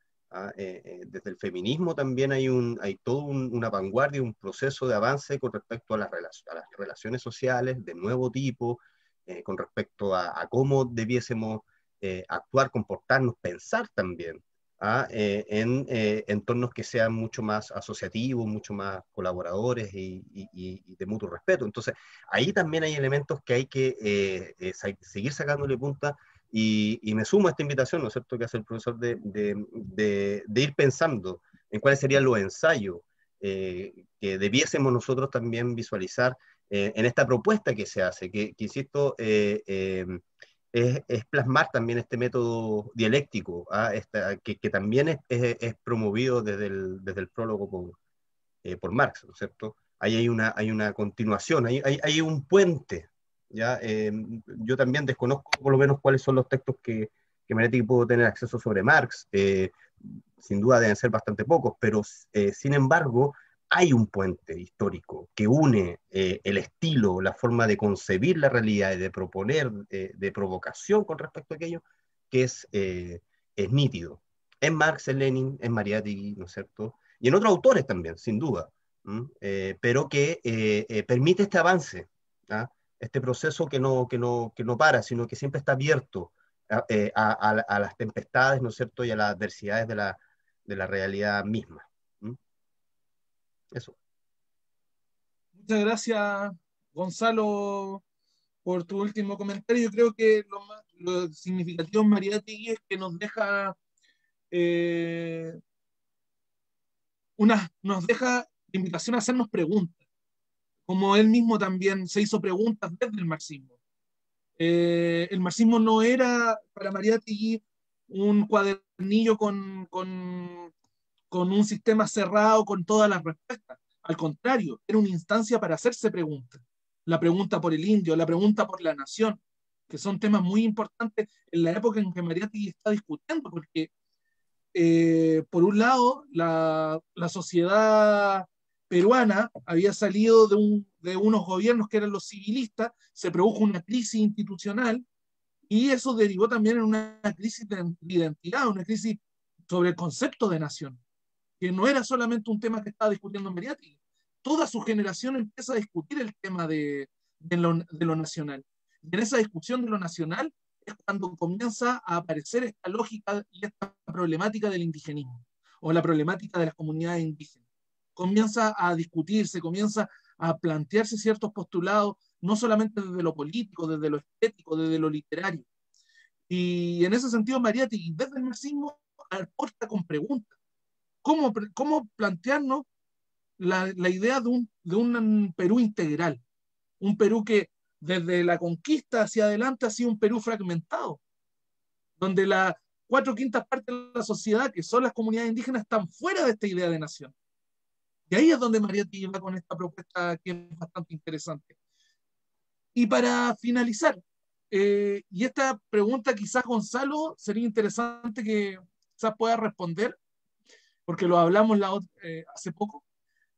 Desde el feminismo también hay toda una vanguardia, un proceso de avance con respecto a las relaciones sociales de nuevo tipo, con respecto a cómo debiésemos actuar, comportarnos, pensar también en entornos que sean mucho más asociativos, mucho más colaboradores y de mutuo respeto. Entonces, ahí también hay elementos que hay que seguir sacándole punta. Y me sumo a esta invitación, ¿no es cierto?, que hace el profesor de ir pensando en cuáles serían los ensayos que debiésemos nosotros también visualizar en esta propuesta que se hace, que insisto, es plasmar también este método dialéctico, que también es promovido desde el prólogo por Marx, ¿no es cierto? Ahí hay una continuación, hay un puente. ¿Ya? Yo también desconozco por lo menos cuáles son los textos que Mariátegui pudo tener acceso sobre Marx. Sin duda deben ser bastante pocos, pero sin embargo hay un puente histórico que une el estilo, la forma de concebir la realidad y de proponer, de provocación con respecto a aquello, que es nítido. En Marx, en Lenin, en Mariátegui, ¿no es cierto? Y en otros autores también, sin duda, pero que permite este avance, ¿ah? Este proceso que no para, sino que siempre está abierto a las tempestades, ¿no es cierto?, y a las adversidades de la realidad misma. Eso. Muchas gracias, Gonzalo, por tu último comentario. Yo creo que lo significativo en Mariátegui es que nos deja nos deja invitación a hacernos preguntas, como él mismo también se hizo preguntas desde el marxismo. El marxismo no era para Mariátegui un cuadernillo con un sistema cerrado con todas las respuestas. Al contrario, era una instancia para hacerse preguntas. La pregunta por el indio, la pregunta por la nación, que son temas muy importantes en la época en que Mariátegui está discutiendo, porque por un lado, la sociedad peruana había salido de unos gobiernos que eran los civilistas, se produjo una crisis institucional y eso derivó también en una crisis de identidad, una crisis sobre el concepto de nación, que no era solamente un tema que estaba discutiendo Mariátegui. Toda su generación empieza a discutir el tema de lo nacional. Y en esa discusión de lo nacional es cuando comienza a aparecer esta lógica y esta problemática del indigenismo, o la problemática de las comunidades indígenas. Comienza a discutirse, comienza a plantearse ciertos postulados, no solamente desde lo político, desde lo estético, desde lo literario. Y en ese sentido, Mariátegui, desde el marxismo, aporta con preguntas. ¿Cómo plantearnos la idea de un Perú integral? Un Perú que desde la conquista hacia adelante ha sido un Perú fragmentado, donde las 4/5 partes de la sociedad, que son las comunidades indígenas, están fuera de esta idea de nación. Y ahí es donde Mariátegui va con esta propuesta que es bastante interesante. Y para finalizar, y esta pregunta quizás Gonzalo sería interesante que quizás pueda responder, porque lo hablamos hace poco.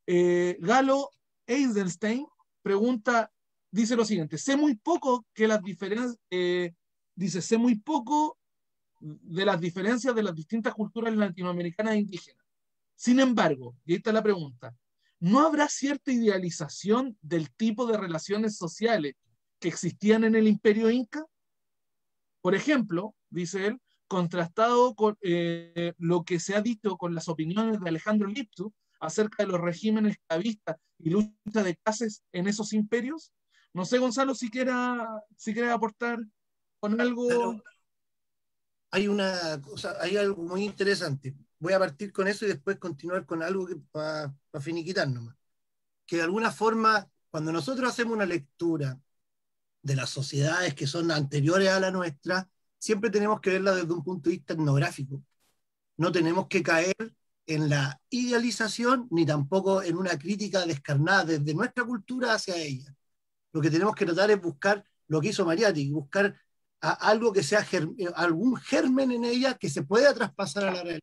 Galo Eisenstein pregunta, dice lo siguiente: sé muy poco que las diferencias, dice, sé muy poco de las diferencias de las distintas culturas latinoamericanas e indígenas. Sin embargo, y ahí está la pregunta, ¿no habrá cierta idealización del tipo de relaciones sociales que existían en el Imperio Inca? Por ejemplo, dice él, contrastado con lo que se ha dicho con las opiniones de Alejandro Lipsutz acerca de los regímenes esclavistas y lucha de clases en esos imperios. No sé, Gonzalo, si quiera aportar con algo. Claro, hay algo muy interesante. Voy a partir con eso y después continuar con algo para finiquitar nomás. Que de alguna forma, cuando nosotros hacemos una lectura de las sociedades que son anteriores a la nuestra, siempre tenemos que verla desde un punto de vista etnográfico. No tenemos que caer en la idealización ni tampoco en una crítica descarnada desde nuestra cultura hacia ella. Lo que tenemos que tratar es buscar lo que hizo Mariátegui, buscar algo que sea algún germen en ella que se pueda traspasar a la realidad.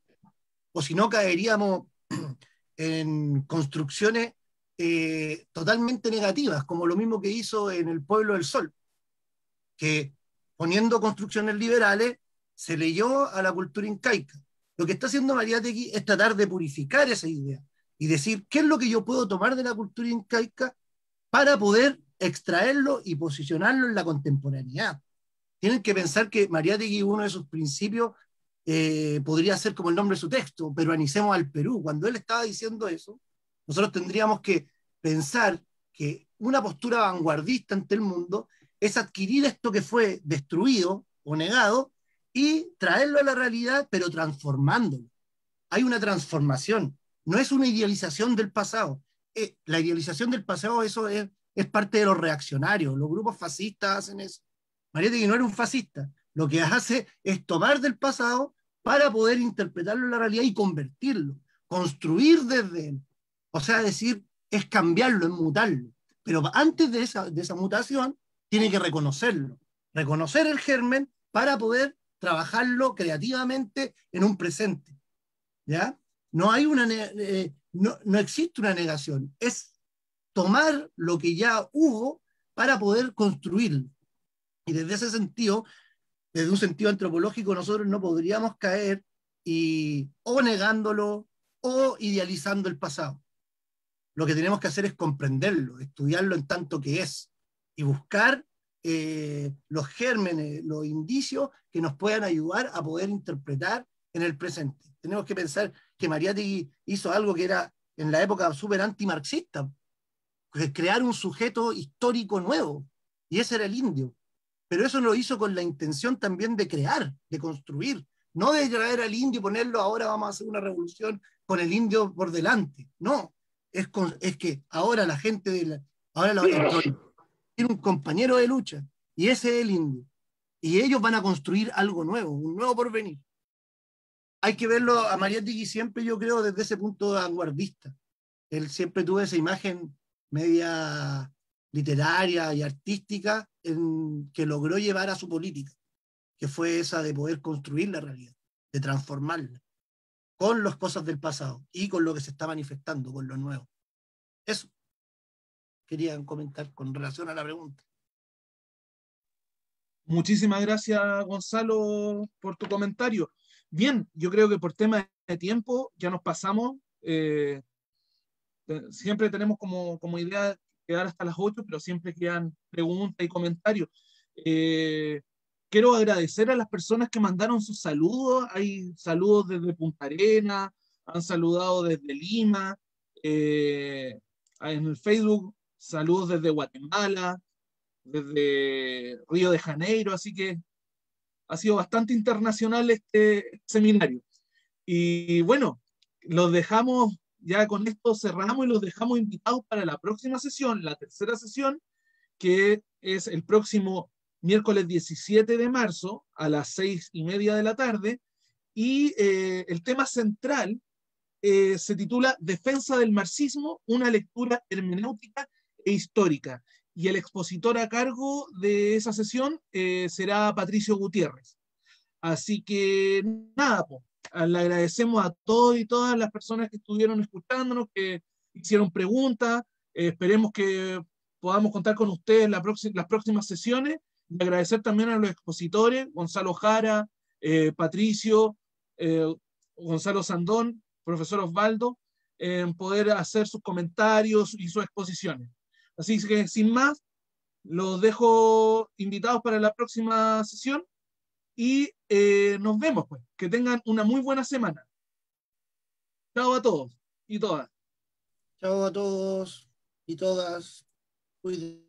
O si no, caeríamos en construcciones totalmente negativas, como lo mismo que hizo en El Pueblo del Sol, que poniendo construcciones liberales se leyó a la cultura incaica. Lo que está haciendo Mariátegui es tratar de purificar esa idea y decir qué es lo que yo puedo tomar de la cultura incaica para poder extraerlo y posicionarlo en la contemporaneidad. Tienen que pensar que Mariátegui, uno de sus principios, podría ser como el nombre de su texto, peruanicemos al Perú. Cuando él estaba diciendo eso, nosotros tendríamos que pensar que una postura vanguardista ante el mundo es adquirir esto que fue destruido o negado y traerlo a la realidad, pero transformándolo. Hay una transformación, no es una idealización del pasado. La idealización del pasado, eso es parte de los reaccionarios, los grupos fascistas hacen eso. Mariátegui no era un fascista, lo que hace es tomar del pasado para poder interpretarlo en la realidad y convertirlo, construir desde él. O sea, decir, es cambiarlo, es mutarlo. Pero antes de esa mutación, tiene que reconocerlo, reconocer el germen para poder trabajarlo creativamente en un presente. ¿Ya? No hay no existe una negación, es tomar lo que ya hubo para poder construirlo. Y desde ese sentido, desde un sentido antropológico, nosotros no podríamos caer o negándolo o idealizando el pasado. Lo que tenemos que hacer es comprenderlo, estudiarlo en tanto que es, y buscar los gérmenes, los indicios que nos puedan ayudar a poder interpretar en el presente. Tenemos que pensar que Mariátegui hizo algo que era en la época súper antimarxista, crear un sujeto histórico nuevo, y ese era el indio. Pero eso lo hizo con la intención también de crear, de construir, no de traer al indio y ponerlo, ahora vamos a hacer una revolución con el indio por delante. No, es que ahora la gente, tiene un compañero de lucha, y ese es el indio. Y ellos van a construir algo nuevo, un nuevo porvenir. Hay que verlo a Mariátegui siempre, yo creo, desde ese punto vanguardista. Él siempre tuvo esa imagen media literaria y artística que logró llevar a su política, que fue esa de poder construir la realidad, de transformarla, con las cosas del pasado y con lo que se está manifestando, con lo nuevo. Eso quería comentar con relación a la pregunta. Muchísimas gracias, Gonzalo, por tu comentario. Bien, yo creo que por tema de tiempo ya nos pasamos. Siempre tenemos como idea quedar hasta las 8, pero siempre quedan preguntas y comentarios. Quiero agradecer a las personas que mandaron sus saludos. Hay saludos desde Punta Arenas, han saludado desde Lima, en el Facebook, saludos desde Guatemala, desde Río de Janeiro, así que ha sido bastante internacional este seminario. Y bueno, los dejamos, ya con esto cerramos y los dejamos invitados para la próxima sesión, la tercera sesión, que es el próximo miércoles 17 de marzo a las 6:30 de la tarde. Y el tema central se titula Defensa del marxismo, una lectura hermenéutica e histórica. Y el expositor a cargo de esa sesión será Patricio Gutiérrez. Así que nada, le agradecemos a todos y todas las personas que estuvieron escuchándonos, que hicieron preguntas. Esperemos que podamos contar con ustedes en las próximas sesiones. Y agradecer también a los expositores, Gonzalo Jara, Patricio, Gonzalo Sandón, profesor Osvaldo, en poder hacer sus comentarios y sus exposiciones. Así que, sin más, los dejo invitados para la próxima sesión y nos vemos, pues. Que tengan una muy buena semana. Chao a todos y todas. Chao a todos y todas. Cuídense.